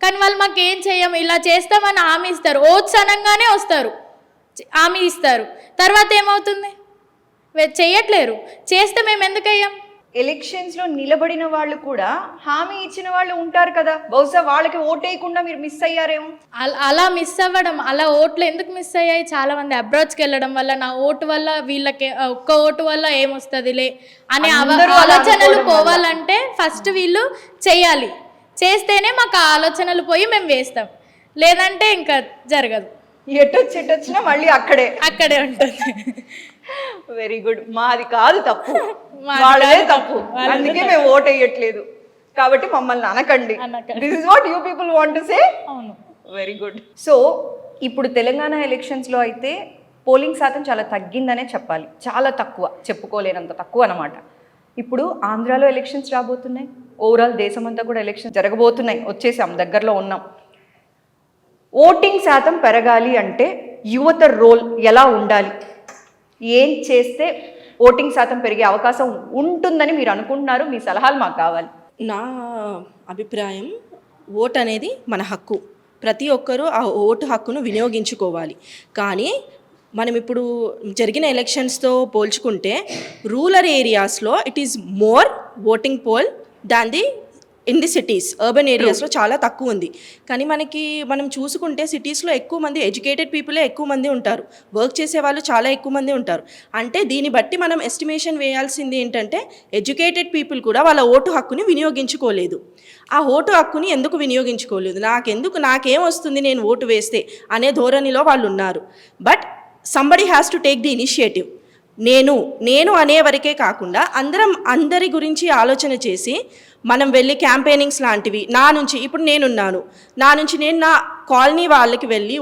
కానీ వాళ్ళు మాకు ఏం చేయము, ఇలా చేస్తామని హామీ ఇస్తారు, ఓట్స్ అనగానే వస్తారు, హామీ ఇస్తారు, తర్వాత ఏమవుతుంది, చేయట్లేరు. చేస్తే మేము ఎందుకు అయ్యాం? ఎలక్షన్స్లో నిలబడిన వాళ్ళు కూడా హామీ ఇచ్చిన వాళ్ళు ఉంటారు కదా, బహుశా వాళ్ళకి ఓట్ వేయకుండా మీరు మిస్ అయ్యారేమో. అలా మిస్ అవ్వడం, అలా ఓట్లు ఎందుకు మిస్ అయ్యాయి? చాలామంది అబ్రాడ్స్కి వెళ్ళడం వల్ల, నా ఓటు వల్ల వీళ్ళకి ఒక్క ఓటు వల్ల ఏమొస్తుందిలే అనే ఆలోచనలు పోవాలంటే ఫస్ట్ వీళ్ళు చేయాలి. చేస్తేనే మాకు ఆ ఆలోచనలు పోయి మేము వేస్తాం, లేదంటే ఇంకా జరగదు. ఎటొచ్చినా మళ్ళీ అక్కడే ఉంటుంది. Very good. మాది కాదు తప్పు, వాళ్ళదే తప్పు, అందుకే మేము ఓట్ వేయట్లేదు కాబట్టి మమ్మల్ని అనకండి. This is what you people want to say. అవును, వెరీ గుడ్. సో ఇప్పుడు తెలంగాణ ఎలక్షన్స్లో అయితే పోలింగ్ శాతం చాలా తగ్గిందనే చెప్పాలి, చాలా తక్కువ, చెప్పుకోలేనంత తక్కువ అన్నమాట. ఇప్పుడు ఆంధ్రాలో ఎలక్షన్స్ రాబోతున్నాయి, ఓవరాల్ దేశమంతా కూడా ఎలక్షన్స్ జరగబోతున్నాయి, వచ్చేసాం, దగ్గరలో ఉన్నాం. ఓటింగ్ శాతం పెరగాలి అంటే యువత రోల్ ఎలా ఉండాలి, ఏం చేస్తే ఓటింగ్ శాతం పెరిగే అవకాశం ఉంటుందని మీరు అనుకుంటున్నారు? మీ సలహాలు మాకు కావాలి. నా అభిప్రాయం, ఓట్ అనేది మన హక్కు. ప్రతి ఒక్కరూ ఆ ఓటు హక్కును వినియోగించుకోవాలి. కానీ మనం ఇప్పుడు జరిగిన ఎలక్షన్స్తో పోల్చుకుంటే రూరల్ ఏరియాస్లో it is more voting poll than the in the cities. Urban ఏరియాస్లో చాలా తక్కువ ఉంది. కానీ మనం చూసుకుంటే సిటీస్లో ఎక్కువ మంది ఎడ్యుకేటెడ్ పీపులే ఎక్కువ మంది ఉంటారు, వర్క్ చేసే వాళ్ళు చాలా ఎక్కువ మంది ఉంటారు. అంటే దీన్ని బట్టి మనం ఎస్టిమేషన్ వేయాల్సింది ఏంటంటే ఎడ్యుకేటెడ్ పీపుల్ కూడా వాళ్ళ ఓటు హక్కుని వినియోగించుకోలేదు. ఆ ఓటు హక్కుని ఎందుకు వినియోగించుకోలేదు, నాకేం వస్తుంది నేను ఓటు వేస్తే అనే ధోరణిలో వాళ్ళు ఉన్నారు. But somebody has to take the initiative. నేను అనే వరకే కాకుండా అందరి గురించి ఆలోచన చేసి మనం వెళ్ళి క్యాంపెయినింగ్స్ లాంటివి ఇప్పుడు నేనున్నాను, నేను నా కాలనీ వాళ్ళకి వెళ్ళి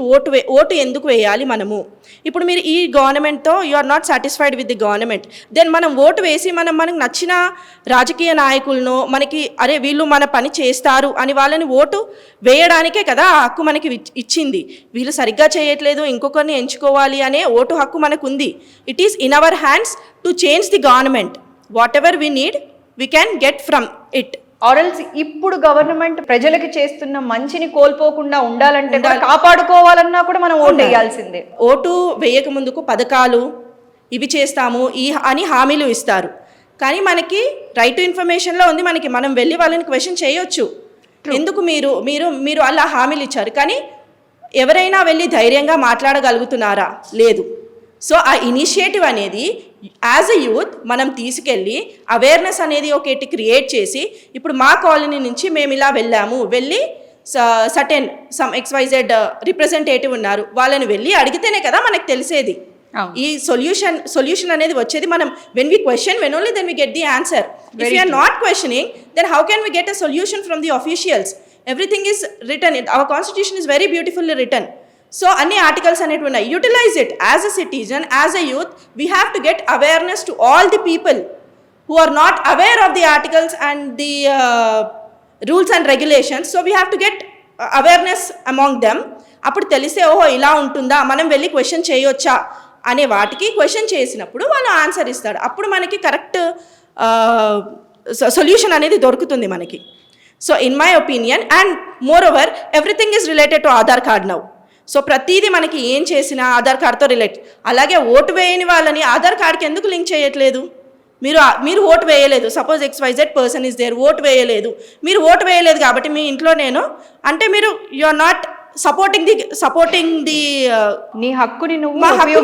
ఓటు ఎందుకు వేయాలి మనము. ఇప్పుడు మీరు ఈ గవర్నమెంట్తో you are not satisfied with the government, then మనం ఓటు వేసి మనకు నచ్చిన రాజకీయ నాయకులను అరే వీళ్ళు మన పని చేస్తారు అని వాళ్ళని ఓటు వేయడానికే కదా ఆ హక్కు మనకి ఇచ్చింది. వీళ్ళు సరిగ్గా చేయట్లేదు, ఇంకొకరిని ఎంచుకోవాలి అనే ఓటు హక్కు మనకు ఉంది. It is in our hands to change the government. Whatever we need we can get from it. Or else ఇప్పుడు గవర్నమెంట్ ప్రజలకి చేస్తున్న మంచిని కోల్పోకుండా ఉండాలంటే కాపాడుకోవాలన్నా కూడా మనం ఓటు వేయాల్సిందే. ఓటు వేయక ముందుకు పథకాలు ఇవి చేస్తాము అని హామీలు ఇస్తారు. కానీ మనకి రైట్ టు ఇన్ఫర్మేషన్లో ఉంది, మనం వెళ్ళి వాళ్ళని క్వశ్చన్ చేయొచ్చు. ఎందుకు మీరు అలా హామీలు ఇచ్చారు, కానీ ఎవరైనా వెళ్ళి ధైర్యంగా మాట్లాడగలుగుతున్నారా? లేదు. సో ఆ ఇనిషియేటివ్ అనేది యాజ్ ఎ యూత్ మనం తీసుకెళ్ళి అవేర్నెస్ అనేది ఒకటి క్రియేట్ చేసి, ఇప్పుడు మా కాలనీ నుంచి మేము ఇలా వెళ్ళి సర్టెన్ సమ్ XYZ రిప్రజెంటేటివ్ ఉన్నారు, వాళ్ళని వెళ్ళి అడిగితేనే కదా మనకు తెలిసేది. ఈ సొల్యూషన్ అనేది వచ్చేది మనం when we question, when only then we get the answer. If you are not questioning, then how can we get a solution from the officials? Everything is written, our constitution is very beautifully written. So అన్ని articles అనేవి ఉన్నాయి. Utilise it as a citizen, as a youth. We have to get awareness to all the people who are not aware of the articles and the rules and regulations. So we have to get awareness among them. అప్పుడు తెలిస్తే ఓహో ఇలా ఉంటుందా, మనం వెళ్ళి question చేయొచ్చా అనే వాటికి క్వశ్చన్ చేసినప్పుడు వాళ్ళు ఆన్సర్ ఇస్తాడు. అప్పుడు మనకి కరెక్ట్ సొల్యూషన్ అనేది దొరుకుతుంది మనకి. So in my opinion, and more over everything is related to Aadhaar card now. So ప్రతిదీ మనకి ఏం చేసినా ఆధార్ కార్డ్తో రిలేట్. అలాగే ఓటు వేయని వాళ్ళని ఆధార్ కార్డ్కి ఎందుకు లింక్ చేయట్లేదు? మీరు ఓటు వేయలేదు, suppose XYZ person is there, vote వేయలేదు కాబట్టి మీ ఇంట్లో మీరు you are not supporting the నీ హక్కుని నువ్వు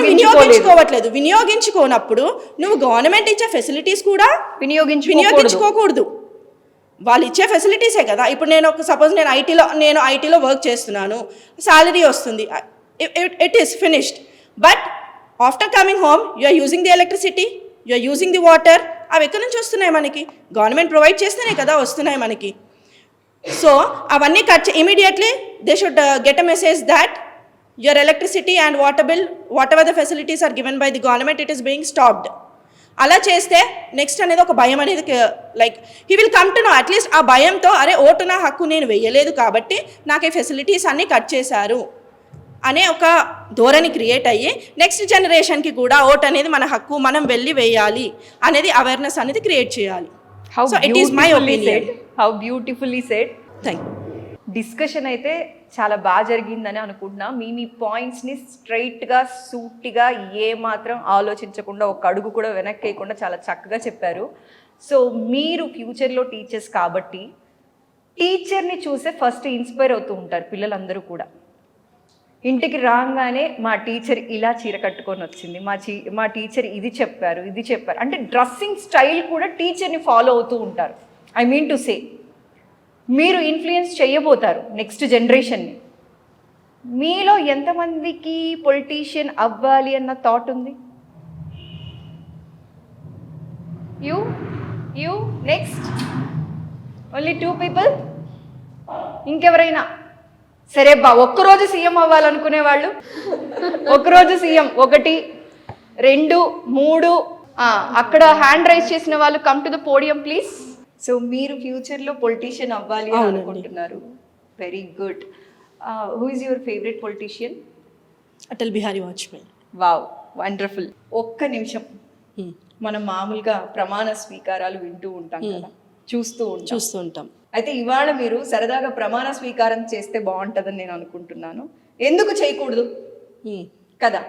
వినియోగించుకోవట్లేదు. వినియోగించుకోనప్పుడు నువ్వు గవర్నమెంట్ ఇచ్చే ఫెసిలిటీస్ కూడా వినియోగించుకోకూడదు. వాళ్ళు ఇచ్చే ఫెసిలిటీసే కదా. ఇప్పుడు నేను ఐటీలో వర్క్ చేస్తున్నాను, శాలరీ వస్తుంది, it is finished. But after coming home you are using the electricity, you are using the water. అవి ఎక్కడి నుంచి వస్తున్నాయి మనకి? గవర్నమెంట్ ప్రొవైడ్ చేస్తేనే కదా వస్తున్నాయి మనకి. సో అవన్నీ immediately they should get a message that your electricity and water bill, whatever the facilities are given by the government, it is being stopped. అలా చేస్తే నెక్స్ట్ అనేది ఒక భయం అనేది like he will come to know at least ఆ భయంతో, అరే vote నా హక్కు నేను వేయలేదు కాబట్టి నాకు ఈ ఫెసిలిటీస్ అన్నీ కట్ చేశారు అనే ఒక ధోరణి క్రియేట్ అయ్యి నెక్స్ట్ జనరేషన్కి కూడా ఓట్ అనేది మన హక్కు, మనం వెళ్ళి వేయాలి అనేది అవేర్నెస్ అనేది క్రియేట్ చేయాలి. So it is my opinion. How beautifully said. Thank you. Discussion అయితే చాలా బాగా జరిగిందని అనుకుంటున్నా. మీ పాయింట్స్ని స్ట్రైట్గా సూటిగా ఏమాత్రం ఆలోచించకుండా ఒక అడుగు కూడా వెనక్కి వేయకుండా చాలా చక్కగా చెప్పారు. సో మీరు ఫ్యూచర్లో టీచర్స్ కాబట్టి టీచర్ని చూసే ఫస్ట్ ఇన్స్పైర్ అవుతూ ఉంటారు పిల్లలందరూ కూడా. ఇంటికి రాగానే మా టీచర్ ఇలా చీర కట్టుకొని వచ్చింది, మా టీచర్ ఇది చెప్పారు అంటే డ్రెస్సింగ్ స్టైల్ కూడా టీచర్ని ఫాలో అవుతూ ఉంటారు. ఐ మీన్ టు సే మీరు ఇన్ఫ్లుయెన్స్ చేయబోతారు నెక్స్ట్ జనరేషన్ని. మీలో ఎంతమందికి పొలిటీషియన్ అవ్వాలి అన్న థాట్ ఉంది? You next only 2 people. ఇంకెవరైనా సరే ఒక్కరోజు సీఎం అవ్వాలనుకునే వాళ్ళు, ఒక్కరోజు సీఎం 1, 2, 3 అక్కడ హ్యాండ్ రైజ్ చేసిన వాళ్ళు come to the podium please. So మీరు ఫ్యూచర్లో పొలిటీషియన్ అవ్వాలి అని అనుకుంటున్నారు. Very good. Who is your favourite politician? Atal Bihari Vajpayee. Wow, wonderful. ఒక్క నిమిషం, మనం మామూలుగా ప్రమాణ స్వీకారాలు వింటూ ఉంటాం కదా, చూస్తూ ఉంటాం. అయితే ఇవాళ మీరు సరదాగా ప్రమాణ స్వీకారం చేస్తే బాగుంటుందని నేను అనుకుంటున్నాను. ఎందుకు చేయకూడదు కదా?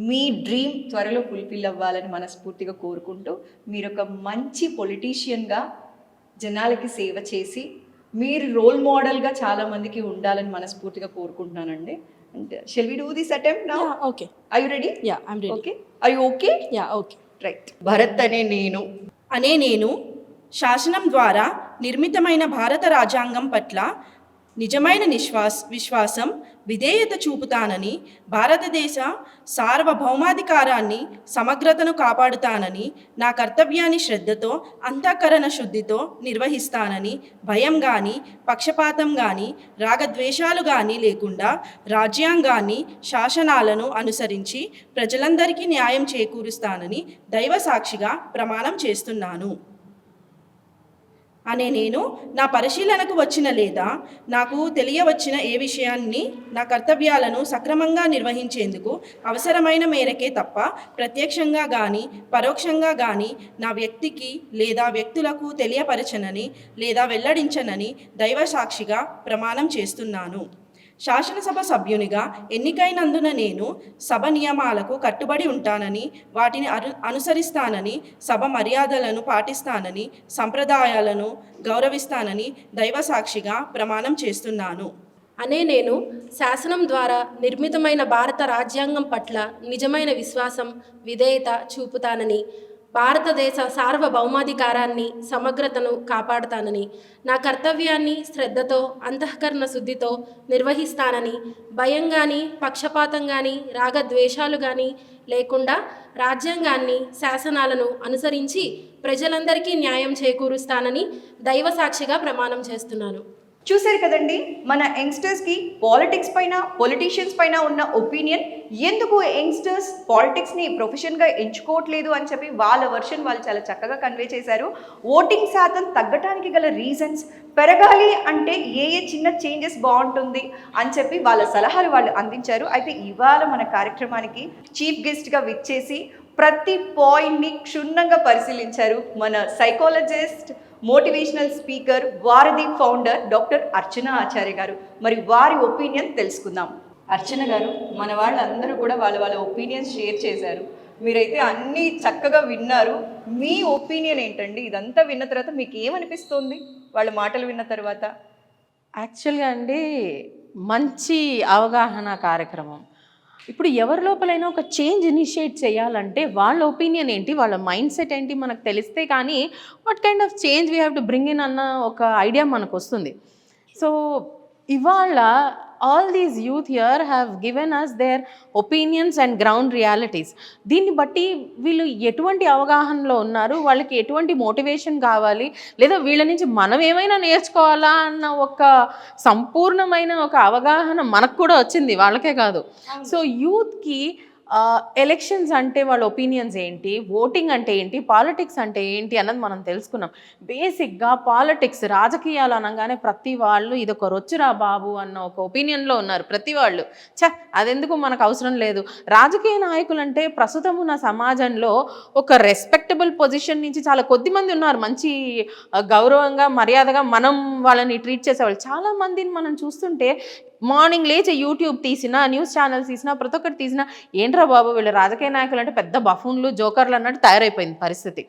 మీ డ్రీమ్ త్వరలో ఫుల్ఫిల్ అవ్వాలని మనస్ఫూర్తిగా కోరుకుంటూ, మీరు ఒక మంచి పొలిటీషియన్గా జనాలకి సేవ చేసి మీరు రోల్ మోడల్గా చాలా మందికి ఉండాలని మనస్ఫూర్తిగా కోరుకుంటున్నానండి. And shall we do this attempt now? Okay. Are you ready? Yeah, I am ready. Okay, are you okay? Yeah, okay. Right. Bharat అనే నేను శాసనం ద్వారా నిర్మితమైన భారత రాజ్యాంగం పట్ల నిజమైన విశ్వాసం, విధేయత చూపుతానని, భారతదేశ సార్వభౌమాధికారాన్ని, సమగ్రతను కాపాడుతానని, నా కర్తవ్యాన్ని శ్రద్ధతో, అంతఃకరణ శుద్ధితో నిర్వహిస్తానని, భయం కానీ, పక్షపాతం కానీ, రాగద్వేషాలు కానీ లేకుండా రాజ్యాంగాన్ని, శాసనాలను అనుసరించి ప్రజలందరికీ న్యాయం చేకూరుస్తానని దైవ సాక్షిగా ప్రమాణం చేస్తున్నాను అనే నేను నా పరిశీలనకు వచ్చిన లేదా నాకు తెలియవచ్చిన ఏ విషయాన్ని నా కర్తవ్యాలను సక్రమంగా నిర్వహించేందుకు అవసరమైన మేరకే తప్ప ప్రత్యక్షంగా కానీ పరోక్షంగా కానీ నా వ్యక్తికి లేదా వ్యక్తులకు తెలియపరచనని లేదా వెల్లడించనని దైవ సాక్షిగా ప్రమాణం చేస్తున్నాను. శాసనసభ సభ్యునిగా ఎన్నికైనందున నేను సభ నియమాలకు కట్టుబడి ఉంటానని, వాటిని అనుసరిస్తానని, సభ మర్యాదలను పాటిస్తానని, సంప్రదాయాలను గౌరవిస్తానని దైవ సాక్షిగా ప్రమాణం చేస్తున్నాను అనే నేను శాసనం ద్వారా నిర్మితమైన భారత రాజ్యాంగం పట్ల నిజమైన విశ్వాసం, విధేయత చూపుతానని, భారతదేశ సార్వభౌమాధికారాన్ని, సమగ్రతను కాపాడుతానని, నా కర్తవ్యాన్ని శ్రద్ధతో, అంతఃకరణ శుద్ధితో నిర్వహిస్తానని, భయం కానీ, పక్షపాతం కానీ, రాగద్వేషాలు కానీ లేకుండా రాజ్యాంగాన్ని, శాసనాలను అనుసరించి ప్రజలందరికీ న్యాయం చేకూరుస్తానని దైవ సాక్షిగా ప్రమాణం చేస్తున్నాను. చూశారు కదండి, మన యంగ్స్టర్స్కి పాలిటిక్స్ పైన, పొలిటీషియన్స్ పైన ఉన్న ఒపీనియన్, ఎందుకు యంగ్స్టర్స్ పాలిటిక్స్ని ప్రొఫెషన్గా ఎంచుకోవట్లేదు అని చెప్పి వాళ్ళ వర్షన్ వాళ్ళు చాలా చక్కగా కన్వే చేశారు. ఓటింగ్ శాతం తగ్గటానికి గల రీజన్స్, పెరగాలి అంటే ఏ చిన్న చేంజెస్ బాగుంటుంది అని చెప్పి వాళ్ళ సలహాలు వాళ్ళు అందించారు. అయితే ఇవాళ మన కార్యక్రమానికి చీఫ్ గెస్ట్గా విచ్చేసి ప్రతి పాయింట్ని క్షుణ్ణంగా పరిశీలించారు మన సైకాలజిస్ట్, మోటివేషనల్ స్పీకర్, వారధి ఫౌండర్ డాక్టర్ అర్చన ఆచార్య గారు. మరి వారి ఒపీనియన్ తెలుసుకుందాం. అర్చన గారు, మన వాళ్ళందరూ కూడా వాళ్ళ ఒపీనియన్స్ షేర్ చేశారు. మీరైతే అన్నీ చక్కగా విన్నారు. మీ ఒపీనియన్ ఏంటండి? ఇదంతా విన్న తర్వాత మీకు ఏమనిపిస్తుంది వాళ్ళ మాటలు విన్న తర్వాత? యాక్చువల్గా అండి, మంచి అవగాహన కార్యక్రమం. ఇప్పుడు ఎవరి లోపలైనా ఒక చేంజ్ ఇనిషియేట్ చేయాలంటే వాళ్ళ ఒపీనియన్ ఏంటి, వాళ్ళ మైండ్ సెట్ ఏంటి మనకు తెలిస్తే కానీ what kind of change we have to bring in అన్న ఒక ఐడియా మనకు వస్తుంది. సో ఇవాళ all these youth here have given us their opinions and ground realities. దీన్ని బట్టి వీళ్ళు ఎటువంటి అవగాహనలో ఉన్నారు, వాళ్ళకి ఎటువంటి మోటివేషన్ కావాలి, లేదా వీళ్ళ నుంచి మనం ఏమైనా నేర్చుకోవాలా అన్న ఒక సంపూర్ణమైన ఒక అవగాహన మనకు కూడా వచ్చింది, వాళ్ళకే కాదు. సో యూత్కి ఎలక్షన్స్ అంటే వాళ్ళ ఒపీనియన్స్ ఏంటి, ఓటింగ్ అంటే ఏంటి, పాలిటిక్స్ అంటే ఏంటి అన్నది మనం తెలుసుకున్నాం. బేసిక్గా పాలిటిక్స్, రాజకీయాలు అనగానే ప్రతి వాళ్ళు ఇదొక రొచ్చురా బాబు అన్న ఒక ఒపీనియన్లో ఉన్నారు ప్రతి వాళ్ళు. అదెందుకు మనకు అవసరం లేదు. రాజకీయ నాయకులు అంటే ప్రస్తుతం ఉన్న సమాజంలో ఒక రెస్పెక్టబుల్ పొజిషన్ నుంచి చాలా కొద్ది మంది ఉన్నారు, మంచి గౌరవంగా మర్యాదగా మనం వాళ్ళని ట్రీట్ చేసేవాళ్ళు. చాలామందిని మనం చూస్తుంటే మార్నింగ్ లేచి యూట్యూబ్ తీసినా, న్యూస్ ఛానల్స్ తీసినా, ప్రతి ఒక్కటి తీసినా ఏంట్రా బాబు వీళ్ళు రాజకీయ నాయకులు అంటే పెద్ద బఫూన్లు, జోకర్లు అన్నట్టు తయారైపోయింది పరిస్థితి.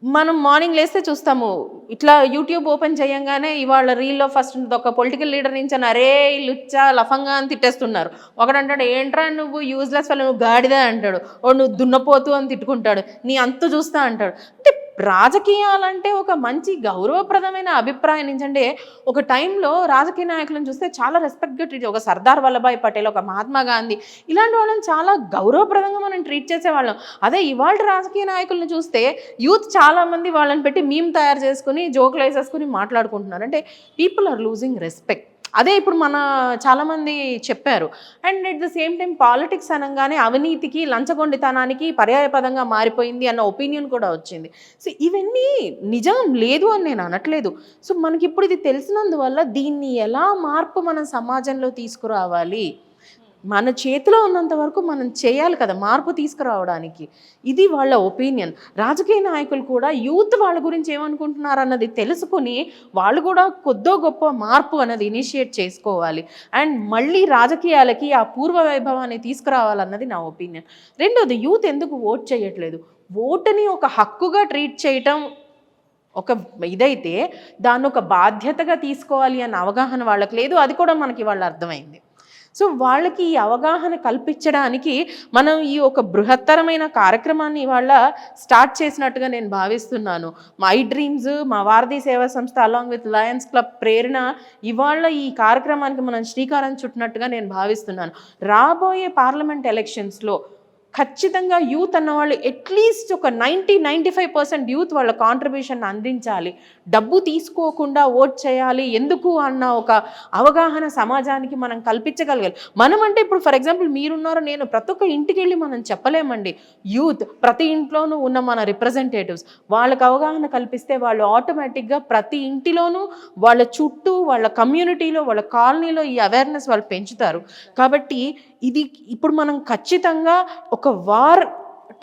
మనం మార్నింగ్ లేస్తే చూస్తాము, ఇట్లా యూట్యూబ్ ఓపెన్ చేయంగానే ఇవాళ రీల్లో ఫస్ట్ ఒక పొలిటికల్ లీడర్ నుంచి అరే లుచ్చా లఫంగా అని తిట్టేస్తున్నారు. ఒకడంటాడు ఏంట్రా నువ్వు యూజ్లెస్ వాళ్ళు, నువ్వు గాడిదా అంటాడు, ఓ నువ్వు దున్నపోతు అని తిట్టుకుంటాడు, నీ అంతు చూస్తా అంటాడు. అంటే రాజకీయాలంటే ఒక మంచి గౌరవప్రదమైన అభిప్రాయం నుంచి, అంటే ఒక టైంలో రాజకీయ నాయకులను చూస్తే చాలా రెస్పెక్ట్గా ట్రీట్, ఒక సర్దార్ వల్లభాయ్ పటేల్, ఒక మహాత్మా గాంధీ, ఇలాంటి వాళ్ళని చాలా గౌరవప్రదంగా మనం ట్రీట్ చేసేవాళ్ళం. అదే ఇవాళ రాజకీయ నాయకులను చూస్తే యూత్ చాలామంది వాళ్ళని పెట్టి మీమ్ తయారు చేసుకుని జోకులు వేసేసుకుని మాట్లాడుకుంటున్నారు. అంటే పీపుల్ ఆర్ లూజింగ్ రెస్పెక్ట్. అదే ఇప్పుడు మన చాలామంది చెప్పారు. And at the same time politics అనగానే అవినీతికి లంచగొండితనానికి పర్యాయపదంగా మారిపోయింది అన్న ఒపీనియన్ కూడా వచ్చింది. సో ఇవన్నీ నిజం లేదు అని నేను అనట్లేదు. సో మనకి ఇప్పుడు ఇది తెలిసినందువల్ల దీన్ని ఎలా మార్పు మనం సమాజంలో తీసుకురావాలి, మన చేతిలో ఉన్నంత వరకు మనం చేయాలి కదా మార్పు తీసుకురావడానికి. ఇది వాళ్ళ ఒపీనియన్. రాజకీయ నాయకులు కూడా యూత్ వాళ్ళ గురించి ఏమనుకుంటున్నారు అన్నది తెలుసుకుని వాళ్ళు కూడా కొద్దో గొప్ప మార్పు అన్నది ఇనిషియేట్ చేసుకోవాలి. అండ్ మళ్ళీ రాజకీయాలకి ఆ పూర్వ వైభవాన్ని తీసుకురావాలన్నది నా ఒపీనియన్. రెండోది, యూత్ ఎందుకు ఓట్ చేయట్లేదు? ఓటుని ఒక హక్కుగా ట్రీట్ చేయటం ఒక ఇదైతే దాన్ని ఒక బాధ్యతగా తీసుకోవాలి అన్న అవగాహన వాళ్ళకి లేదు. అది కూడా మనకి వాళ్ళు అర్థమైంది. సో వాళ్ళకి ఈ అవగాహన కల్పించడానికి మనం ఈ ఒక బృహత్తరమైన కార్యక్రమాన్ని ఇవాళ స్టార్ట్ చేసినట్టుగా నేను భావిస్తున్నాను. మై డ్రీమ్స్, మా వారధి సేవా సంస్థ అలాంగ్ విత్ లయన్స్ క్లబ్ ప్రేరణ ఇవాళ ఈ కార్యక్రమానికి మనం శ్రీకారం చుట్టినట్టుగా నేను భావిస్తున్నాను. రాబోయే పార్లమెంట్ ఎలక్షన్స్లో ఖచ్చితంగా యూత్ అన్నవాళ్ళు అట్లీస్ట్ ఒక 90-95% యూత్ వాళ్ళ కాంట్రిబ్యూషన్ అందించాలి. డబ్బు తీసుకోకుండా ఓట్ చేయాలి ఎందుకు అన్న ఒక అవగాహన సమాజానికి మనం కల్పించగలగాలి. మనం అంటే ఇప్పుడు ఫర్ ఎగ్జాంపుల్ మీరున్నారు, నేను ప్రతి ఒక్క ఇంటికి వెళ్ళి మనం చెప్పలేమండి. యూత్ ప్రతి ఇంట్లోనూ ఉన్న మన రిప్రజెంటేటివ్స్ వాళ్ళకి అవగాహన కల్పిస్తే వాళ్ళు ఆటోమేటిక్గా ప్రతి ఇంటిలోనూ వాళ్ళ చుట్టూ వాళ్ళ కమ్యూనిటీలో వాళ్ళ కాలనీలో ఈ అవేర్నెస్ వాళ్ళు పెంచుతారు. కాబట్టి ఇది ఇప్పుడు మనం ఖచ్చితంగా ఒక వార్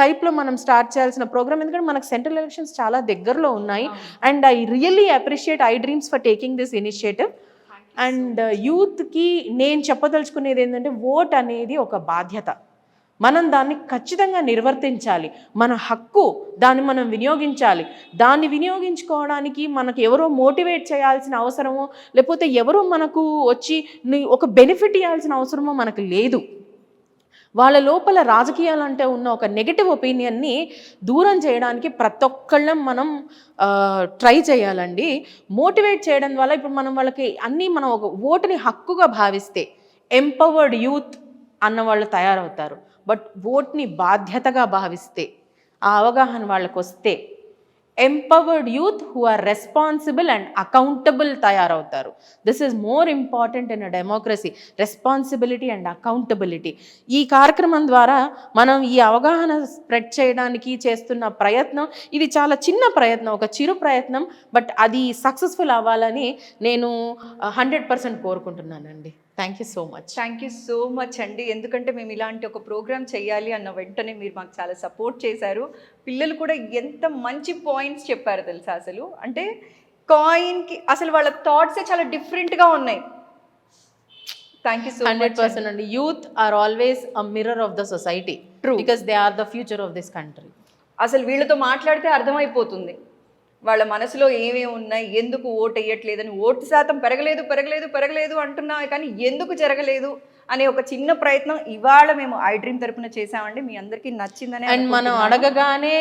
టైప్లో మనం స్టార్ట్ చేయాల్సిన ప్రోగ్రామ్. ఎందుకంటే మనకు సెంట్రల్ ఎలక్షన్స్ చాలా దగ్గరలో ఉన్నాయి. And I really appreciate I dreams for taking this initiative. And యూత్కి నేను చెప్పదలుచుకునేది ఏంటంటే ఓట్ అనేది ఒక బాధ్యత. మనం దాన్ని ఖచ్చితంగా నిర్వర్తించాలి. మన హక్కు, దాన్ని మనం వినియోగించాలి. దాన్ని వినియోగించుకోవడానికి మనకు ఎవరో మోటివేట్ చేయాల్సిన అవసరమో లేకపోతే ఎవరో మనకు వచ్చి ఒక బెనిఫిట్ ఇవ్వాల్సిన అవసరమో మనకు లేదు. వాళ్ళ లోపల రాజకీయాలంటే ఉన్న ఒక నెగటివ్ ఒపీనియన్ని దూరం చేయడానికి ప్రతి ఒక్కళ్ళం మనం ట్రై చేయాలండి. మోటివేట్ చేయడం వల్ల ఇప్పుడు మనం వాళ్ళకి అన్నీ మనం ఒక ఓటుని హక్కుగా భావిస్తే ఎంపవర్డ్ యూత్ అన్నవాళ్ళు తయారవుతారు. బట్ ఓట్ని బాధ్యతగా భావిస్తే ఆ అవగాహన వాళ్ళకు వస్తే empowered youth who are responsible and accountable తయారవుతారు. This is more important in a democracy, responsibility and accountability. ఈ కార్యక్రమం ద్వారా మనం ఈ అవగాహన స్ప్రెడ్ చేయడానికి చేస్తున్న ప్రయత్నం ఇది చాలా చిన్న ప్రయత్నం, ఒక చిరు ప్రయత్నం. బట్ అది సక్సెస్ఫుల్ అవ్వాలని నేను 100% కోరుకుంటున్నానండి. Thank you so much. Thank you so much అండి. ఎందుకంటే మేము ఇలాంటి ఒక ప్రోగ్రామ్ చేయాలి అన్న వెంటనే మీరు మాకు చాలా సపోర్ట్ చేశారు. పిల్లలు కూడా ఎంత మంచి పాయింట్స్ చెప్పారు తెలుసా. అసలు అంటే కాయిన్కి అసలు వాళ్ళ థాట్సే చాలా డిఫరెంట్గా ఉన్నాయి. Thank you so much. 100% అండి. Youth are always a mirror of the society. True. Because they are the future of this country. అసలు వీళ్ళతో మాట్లాడితే అర్థమైపోతుంది వాళ్ళ మనసులో ఏమేమి ఉన్నాయి, ఎందుకు ఓటు వేయట్లేదని. ఓటు శాతం పెరగలేదు అంటున్నా కానీ ఎందుకు జరగలేదు అనే ఒక చిన్న ప్రయత్నం ఇవాళ మేము ఐ డ్రీమ్ తరపున చేసామండి. మీ అందరికీ నచ్చిందని. అండ్ మనం అడగగానే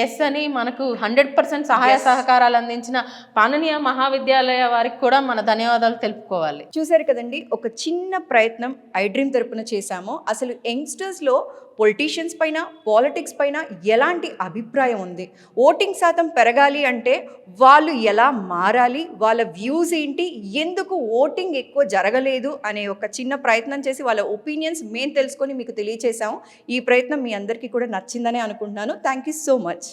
ఎస్ అని మనకు 100% సహాయ సహకారాలు అందించిన పాననీయ మహావిద్యాలయ వారికి కూడా మన ధన్యవాదాలు తెలుపుకోవాలి. చూసారు కదండి, ఒక చిన్న ప్రయత్నం ఐ డ్రీమ్ తరపున చేశాము. అసలు యంగ్స్టర్స్లో పొలిటీషియన్స్ పైన, పాలిటిక్స్ పైన ఎలాంటి అభిప్రాయం ఉంది, ఓటింగ్ శాతం పెరగాలి అంటే వాళ్ళు ఎలా మారాలి, వాళ్ళ వ్యూస్ ఏంటి, ఎందుకు ఓటింగ్ ఎక్కువ జరగలేదు అనే ఒక చిన్న ప్రయత్నం చేసి వాళ్ళ ఒపీనియన్స్ మేము తెలుసుకొని మీకు తెలియచేసాము. ఈ ప్రయత్నం మీ అందరికీ కూడా నచ్చిందనే అనుకుంటున్నాను. Thank you so much.